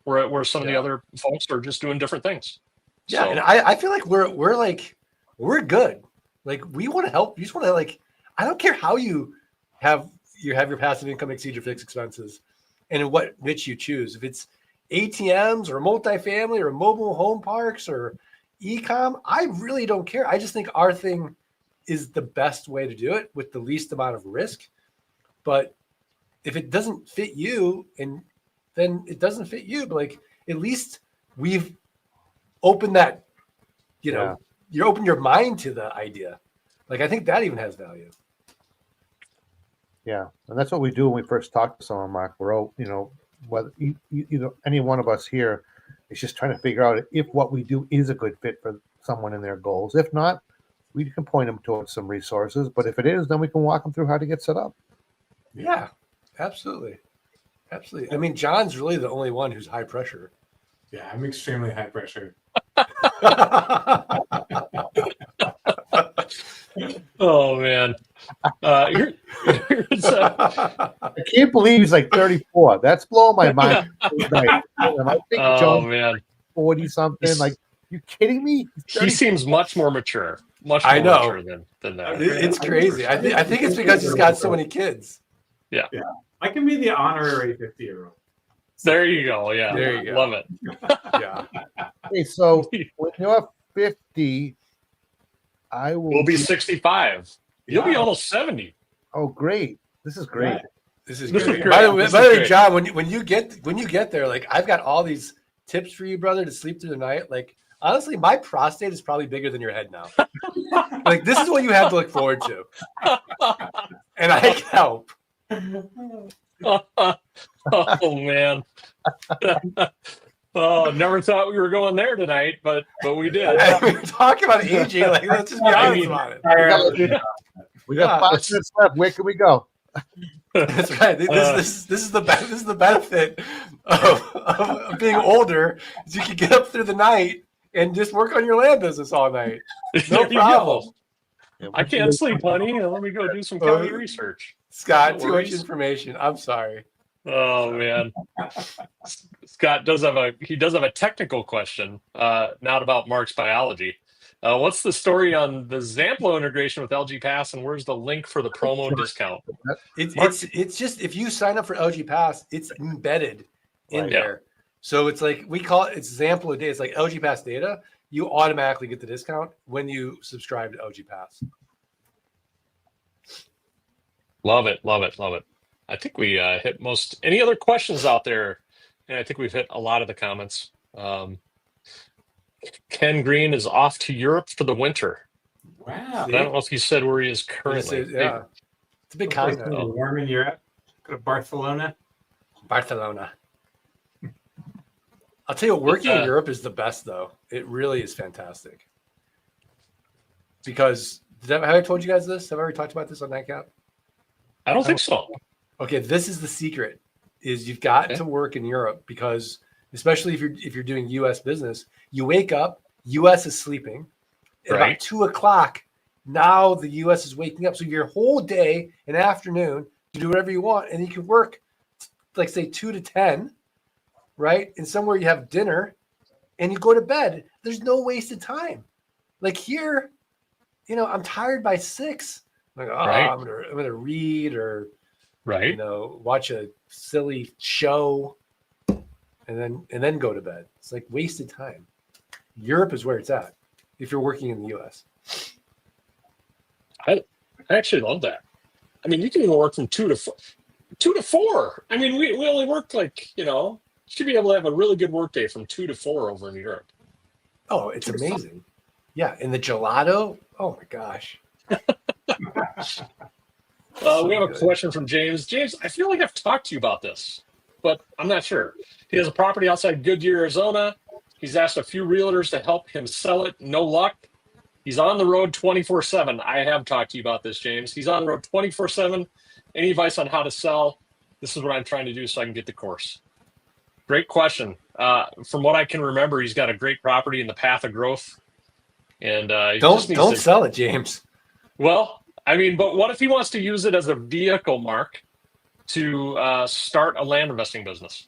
where some of the other folks are just doing different things. Yeah, So, and I feel like we're good. Like, we want to help. You just want to, I don't care how you have your passive income exceed your fixed expenses, and in what niche you choose. If it's ATMs or multifamily or mobile home parks or e-com, I really don't care. I just think our thing is the best way to do it with the least amount of risk. But if it doesn't fit you, and then it doesn't fit you, but at least we've opened that, you open your mind to the idea. I think that even has value. Yeah, and that's what we do when we first talk to someone, Mark. We're all, whether any one of us here is just trying to figure out if what we do is a good fit for someone and their goals. If not, we can point them towards some resources. But if it is, then we can walk them through how to get set up. Yeah, absolutely. Absolutely. I mean, John's really the only one who's high pressure. Yeah, I'm extremely high pressure. Oh man. Here's I can't believe he's like 34. That's blowing my mind. I think oh John's man. 40 something. Like, you kidding me? He's He 30. seems much more mature. Much more I know. mature than that. It's crazy. I think it's because he's got so many kids. Yeah. I can be the honorary 50-year-old. There you go. Yeah. There you go. Love it. Yeah. Okay, so when you're 50, I will We'll be 65. You'll be Yeah. almost 70. Oh, great! This is great. Yeah. This is This is great. great. By the way, This is great. John, when you get there, like I've got all these tips for you, brother, to sleep through the night. Like honestly, my prostate is probably bigger than your head now. Like this is what you have to look forward to, and I can help. Oh man. Oh, never thought we were going there tonight, but we did. I mean, talk about aging. Like let's just be I honest mean, about it. We got Yeah. 5 minutes left. Where can we go? That's right. This is the benefit of being older is you can get up through the night and just work on your land business all night. No There you problem. go. I can't sleep, honey. Let me go do some county research. Scott, No too much worries. information. I'm sorry. Oh man. Scott does have a technical question, not about Mark's biology. What's the story on the Zamplo integration with LG Pass, and where's the link for the promo discount? It's just if you sign up for LG Pass, it's embedded in Right. there. So it's like we call it's Zamplo data. It's like LG Pass data. You automatically get the discount when you subscribe to LG Pass. Love it. I think we hit most. Any other questions out there? And I think we've hit a lot of the comments. Ken Green is off to Europe for the winter. Wow. I don't know if he said where he is currently. Yeah, it's a big Someplace continent. warm in Europe. Go to Barcelona. Barcelona. I'll tell you what, working in Europe is the best, though. It really is fantastic. Because have I told you guys this? Have I already talked about this on Nite Cap? I don't think so. Okay, this is the secret: is you've got to work in Europe because, especially if you're doing U.S. business, you wake up, U.S. is sleeping, at Right. about 2:00. Now the U.S. is waking up, so your whole day and afternoon you do whatever you want, and you can work, like say 2 to 10, right? And somewhere you have dinner, and you go to bed. There's no wasted time. Like here, I'm tired by 6. I'm like, Right. I'm gonna read or Right. watch a silly show, and then go to bed. It's like wasted time. Europe is where it's at if you're working in the U.S. I actually love that. I mean, you can even work from 2 to 4. 2 to 4. I mean, we only work should be able to have a really good work day from 2 to 4 over in Europe. Oh, it's amazing. Yeah, and the gelato. Oh my gosh. We have a good. question from James. James, I feel like I've talked to you about this, but I'm not sure. He has a property outside Goodyear, Arizona. He's asked a few realtors to help him sell it. No luck. He's on the road 24/7. I have talked to you about this, James. He's on the road 24/7. Any advice on how to sell? This is what I'm trying to do so I can get the course. Great question. From what I can remember, he's got a great property in the path of growth. And he just needs don't to- sell it, James. Well, I mean, but what if he wants to use it as a vehicle, Mark, to start a land investing business?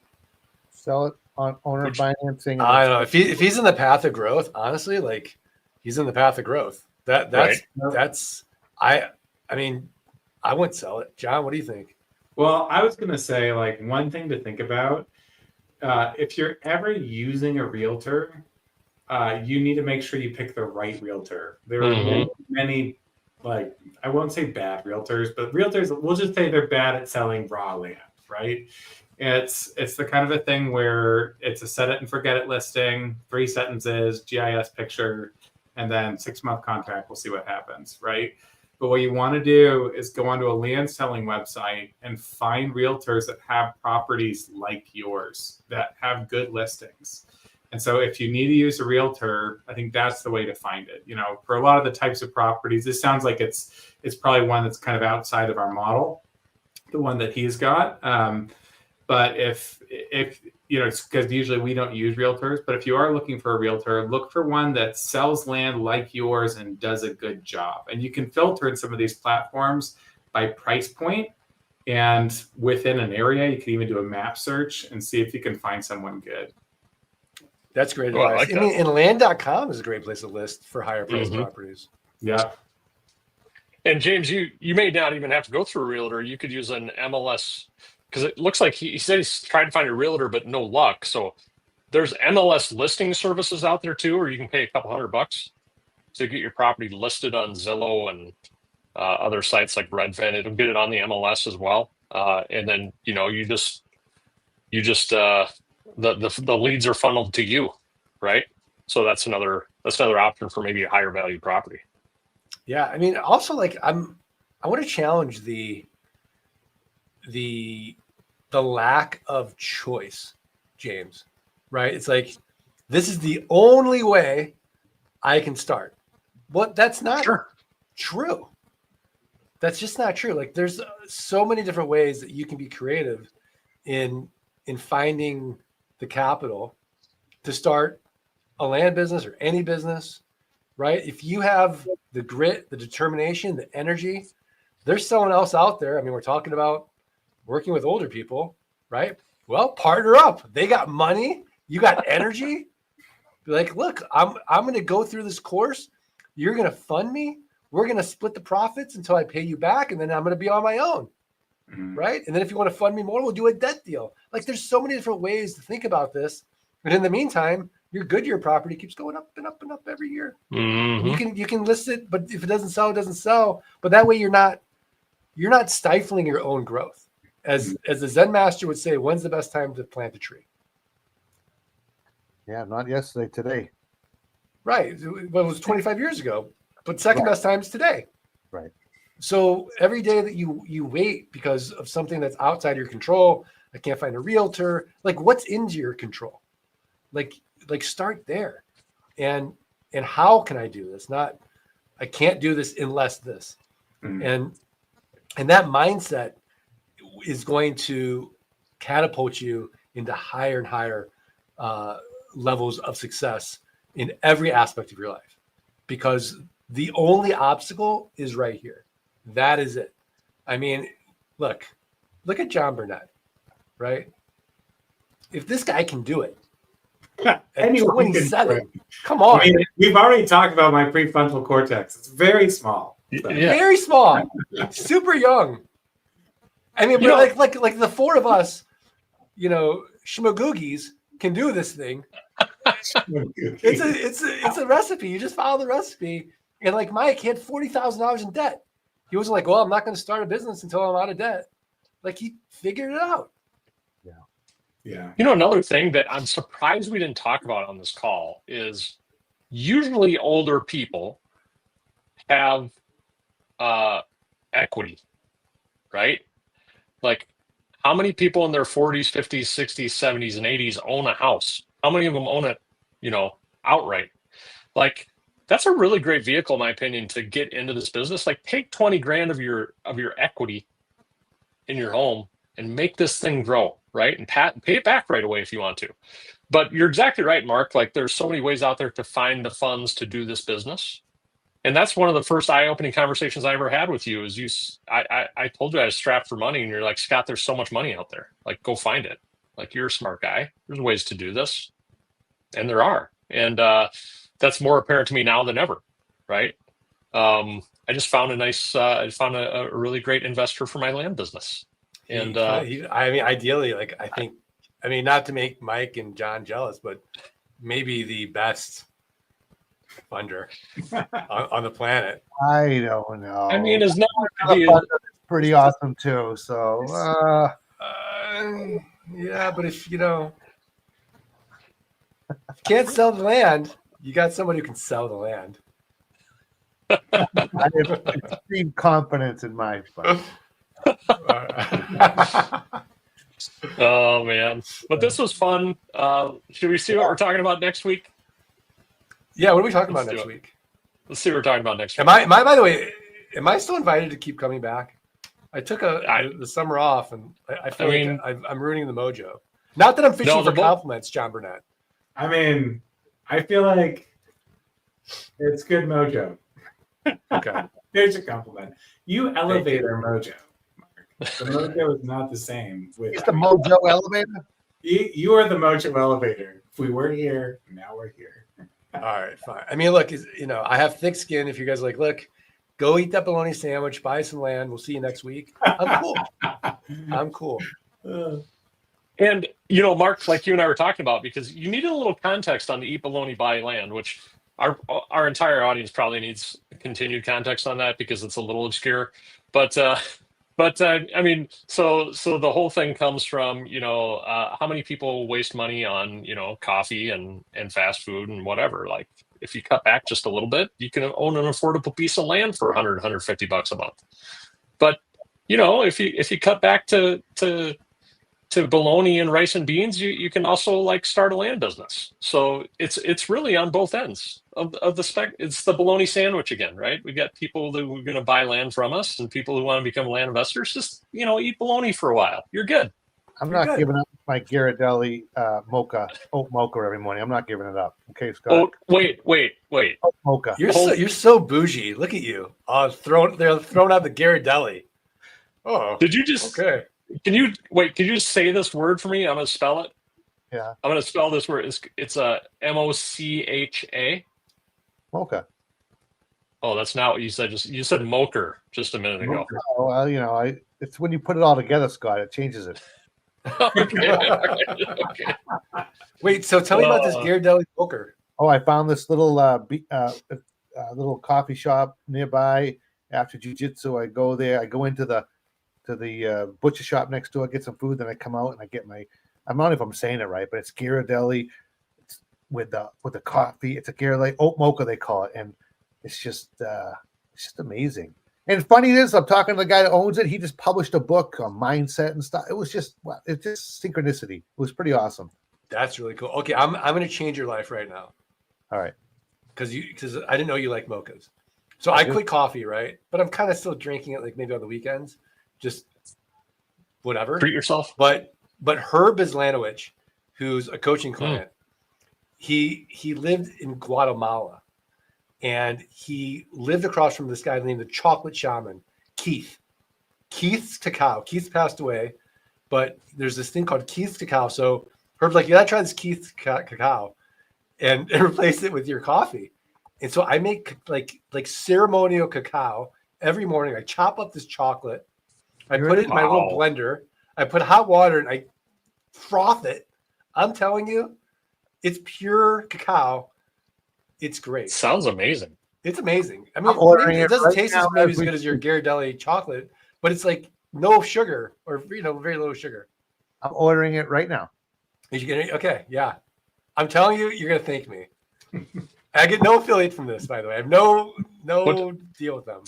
Sell it on owner financing. I don't know if he's in the path of growth. Honestly, like he's in the path of growth. That's I mean, I wouldn't sell it. John, what do you think? Well, I was going to say, like, one thing to think about, if you're ever using a realtor, you need to make sure you pick the right realtor. There are many, like, I won't say bad realtors, but realtors, we'll just say they're bad at selling raw land, right? It's the kind of a thing where it's a set it and forget it listing, 3 sentences, GIS picture, and then 6-month contract. We'll see what happens, right? But what you want to do is go onto a land selling website and find realtors that have properties like yours, that have good listings. And so if you need to use a realtor, I think that's the way to find it. For a lot of the types of properties, this sounds like it's probably one that's kind of outside of our model. the one that he's got. But if it's because usually we don't use realtors, but if you are looking for a realtor, look for one that sells land like yours and does a good job. And you can filter in some of these platforms by price point, and within an area, you can even do a map search and see if you can find someone good. That's great Oh, I advice. like I mean, and land.com is a great place to list for higher priced properties. Yeah. And James, you may not even have to go through a realtor. You could use an MLS, because it looks like he said he's trying to find a realtor, but no luck. So there's MLS listing services out there too, or you can pay a couple $100 to get your property listed on Zillow and other sites like Redfin. It'll get it on the MLS as well. And then, you just the leads are funneled to you, right? So that's another option for maybe a higher value property. Yeah, I mean, also I want to challenge the lack of choice, James. Right? It's like this is the only way I can start. But that's not true. That's just not true. Like there's so many different ways that you can be creative in finding the capital to start a land business or any business, right? If you have the grit, the determination, the energy, there's someone else out there. I mean, we're talking about working with older people, right? Well, partner up. They got money. You got energy. Be like, look, I'm going to go through this course. You're going to fund me. We're going to split the profits until I pay you back. And then I'm going to be on my own. Right. And then if you want to fund me more, we'll do a debt deal. Like there's so many different ways to think about this. But in the meantime, your Goodyear property keeps going up and up and up every year. Mm-hmm. You can list it, but if it doesn't sell, it doesn't sell. But that way you're not stifling your own growth. As the Zen master would say, when's the best time to plant a tree? Yeah, not yesterday, today. Right. Well, it was 25 years ago, but second best time is today. Right. So every day that you wait because of something that's outside your control, I can't find a realtor. Like what's into your control? Like start there. And how can I do this? Not I can't do this unless this. And that mindset is going to catapult you into higher and higher levels of success in every aspect of your life, because the only obstacle is right here. That is it. I mean, look at John Burnett, right? If this guy can do it at 27, come on. I mean, we've already talked about my prefrontal cortex. It's very small. Very small, super young. I mean, but like the four of us, schmagoogies can do this thing. It's a recipe. You just follow the recipe. And like Mike, he had $40,000 in debt. He wasn't like, well, I'm not going to start a business until I'm out of debt. Like he figured it out. Yeah. Another thing that I'm surprised we didn't talk about on this call is usually older people have equity, right? Like how many people in their 40s, 50s, 60s, 70s, and 80s own a house? How many of them own it, outright? Like that's a really great vehicle, in my opinion, to get into this business. Like take 20 grand of your equity in your home and make this thing grow, right? And pay it back right away if you want to. But you're exactly right, Mark. Like there's so many ways out there to find the funds to do this business. And that's one of the first eye-opening conversations I ever had with you is I told you I was strapped for money and you're like, Scott, there's so much money out there. Like, go find it. Like, you're a smart guy. There's ways to do this. And there are. And that's more apparent to me now than ever, right? I just found a really great investor for my land business. And ideally, not to make Mike and John jealous, but maybe the best funder on the planet. I don't know. I mean, it's not pretty awesome too. So yeah, but if you can't sell the land, you got somebody who can sell the land. I have extreme confidence in my fund. Oh man, but this was fun. Should we see what we're talking about next week? Yeah, what are we talking about next week? Let's see what we're talking about next week. By the way, am I still invited to keep coming back? I took the summer off, and I feel I mean, I'm ruining the mojo. Not that I'm fishing No, for the compliments, John Burnett. I mean, I feel like it's good mojo. Okay. There's a compliment. You elevate our mojo, Mark. The mojo is not the same. It's the Mojo elevator. You are the mojo elevator. If we were here, now we're here. All right, fine. I mean, look, I have thick skin. If you guys are like, look, go eat that bologna sandwich, buy some land. We'll see you next week. I'm cool. I'm cool. And Mark, like you and I were talking about, because you needed a little context on the eat bologna buy land, which our entire audience probably needs continued context on that because it's a little obscure. But I mean, so the whole thing comes from how many people waste money on coffee and fast food and whatever. Like if you cut back just a little bit, you can own an affordable piece of land for $150 a month. But if you cut back to bologna and rice and beans, you can also like start a land business. So it's really on both ends of the spec. It's the bologna sandwich again, right? We got people that are going to buy land from us and people who want to become land investors. Just eat bologna for a while. You're good. I'm not giving up my Ghirardelli oat mocha every morning. I'm not giving it up. Okay, Scott. Oh, wait. Oat mocha. You're so bougie. Look at you. They're throwing out the Ghirardelli. Oh, did you just? Okay. Can you just say this word for me? I'm gonna spell it. Yeah. I'm gonna spell this word. It's a Mocha. Mocha. Oh, that's not what you said. You said mocher just a minute ago. Oh, well, it's when you put it all together, Scott. It changes it. Okay. Wait. So tell me about this Ghirardelli poker. Oh, I found this little little coffee shop nearby. After jiu-jitsu, I go there. I go into the butcher shop next door, get some food, then I come out and I get I don't know if I'm saying it right, but it's Ghirardelli. It's with the coffee. It's a Ghirardelli oat mocha they call it, and it's just amazing. And funny is, I'm talking to the guy that owns it. He just published a book on mindset and stuff. It's just synchronicity. It was pretty awesome. That's really cool. Okay, I'm going to change your life right now. All right, because I didn't know you like mochas. So I quit coffee, right? But I'm kind of still drinking it, like maybe on the weekends, just whatever. Treat yourself. But Herb Islanowicz, who's a coaching client, he lived in Guatemala, and he lived across from this guy named the Chocolate Shaman, Keith. Keith's cacao. Keith passed away, but there's this thing called Keith's cacao. So Herb's like, you gotta try this Keith's cacao, and replace it with your coffee. And so I make like ceremonial cacao every morning. I chop up this chocolate. I put it in my little blender. I put hot water and I froth it. I'm telling you, it's pure cacao. It's great. Sounds amazing. It's amazing. I mean, it doesn't taste maybe as good as your Ghirardelli chocolate, but it's like no sugar or very low sugar. I'm ordering it right now. Okay, yeah. I'm telling you, you're gonna thank me. I get no affiliate from this, by the way. I have no deal with them.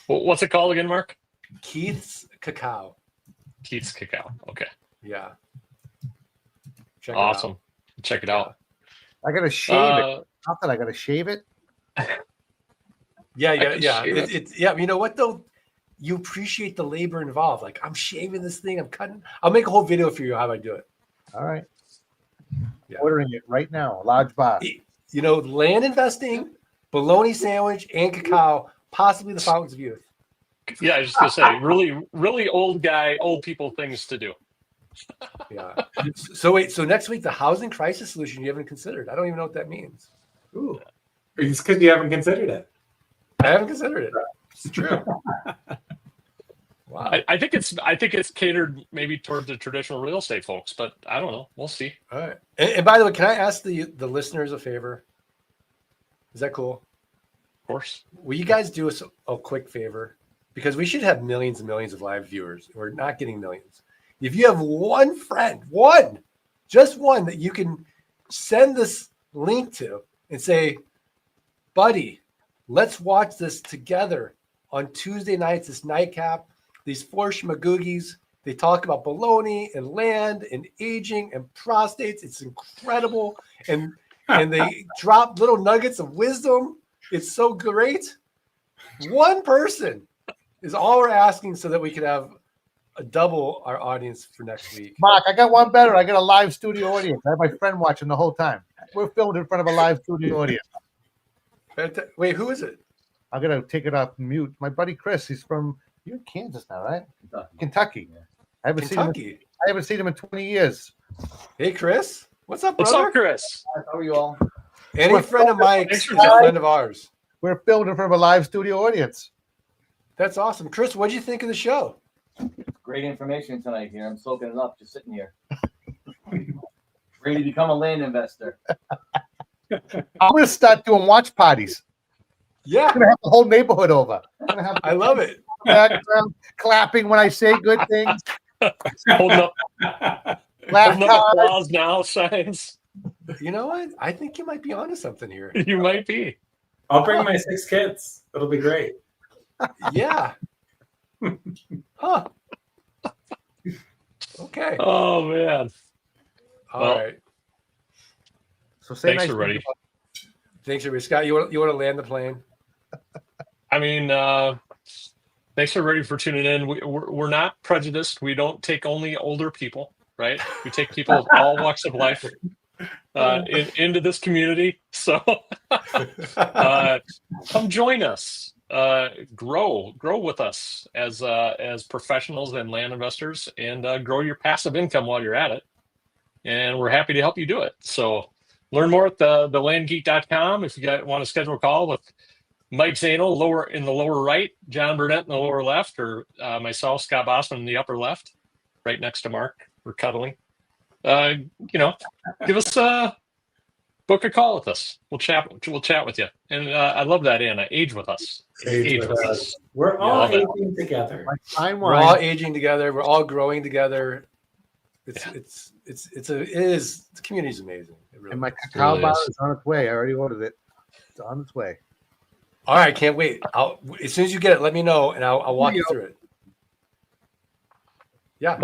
What's it called again, Mark? Keith's Cacao. Keith's Cacao. Okay. Yeah. Awesome. Check it out. I gotta shave it. Not that I gotta shave it. Yeah. It's You know what though? You appreciate the labor involved. Like I'm shaving this thing. I'm cutting. I'll make a whole video for you how I do it. All right. Yeah. Ordering it right now. A large box. Land investing, bologna sandwich, and cacao, possibly the fountains of youth. Yeah, I was just gonna say, really, really old people things to do. Yeah. So next week, the housing crisis solution you haven't considered. I don't even know what that means. Ooh. It's because you haven't considered it. I haven't considered it. It's true. Wow. I think it's catered maybe toward the traditional real estate folks, but I don't know. We'll see. All right. And by the way, can I ask the listeners a favor? Is that cool? Of course. Will you guys do us a quick favor? Because we should have millions and millions of live viewers. We're not getting millions. If you have one friend, just one that you can send this link to and say, buddy, let's watch this together on Tuesday nights, this Nite Cap. These four schmagoogies, they talk about baloney and land and aging and prostates. It's incredible. And they drop little nuggets of wisdom. It's so great. One person is all we're asking so that we could have a double our audience for next week. Mark, I got one better. I got a live studio audience. I have my friend watching the whole time. We're filmed in front of a live studio audience. Wait, who is it? I'm gonna take it off mute. My buddy Chris. He's from you're in Kansas now, right? Kentucky. I haven't Kentucky. seen him in 20 years. Hey, Chris. What's up, What's brother? up, Chris? How are you all? Any friend of Mike's Thanks is for a joining. friend of ours. We're filmed in front of a live studio audience. That's awesome. Chris, what'd you think of the show? Great information tonight here. I'm soaking it up just sitting here. Ready to become a land investor. I'm gonna start doing watch parties. Yeah, I'm gonna have the whole neighborhood over. I'm gonna have I love it. background clapping when I say good things. Holding up Laugh applause now signs. You know what? I think you might be onto something here. You might be. I'll bring my 6 kids. It'll be great. Yeah. Huh. Okay. Oh man. All right. So say Thanks nice for ready. things Thanks, everybody. Scott, you want to land the plane? I mean, thanks for ready for tuning in. We're not prejudiced. We don't take only older people, right? We take people of all walks of life into this community. So come join us. Grow with us as professionals and land investors, and grow your passive income while you're at it. And we're happy to help you do it. So learn more at thelandgeek.com. If you want to schedule a call with Mike Zano in the lower right, John Burnett in the lower left, or myself, Scott Bossman, in the upper left, right next to Mark. We're cuddling. Give us book a call with us. We'll chat with you. And I love that, Anna. Age with us. Age with us. We're all aging together. We're all aging together. We're all growing together. The community's amazing. It really and my is. cacao really bar is. is on its way. I already ordered it. It's on its way. All right, can't wait. As soon as you get it, let me know, and I'll walk you through it. Yeah,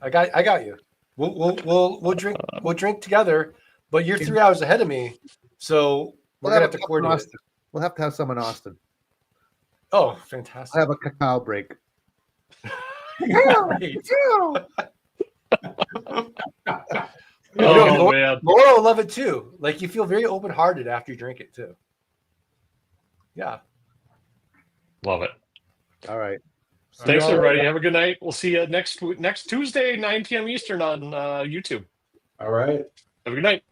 I got you. We'll drink together, but you're 3 hours ahead of me, so we're gonna have to coordinate. We'll have to have some in Austin. Oh, fantastic! I'll have a cacao break. Oh man. Laura will love it too. Like, you feel very open-hearted after you drink it too. Yeah. Love it. All right. Thanks, everybody. Have a good night. We'll see you next Tuesday, 9 p.m. Eastern on YouTube. All right. Have a good night.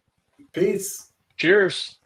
Peace. Cheers.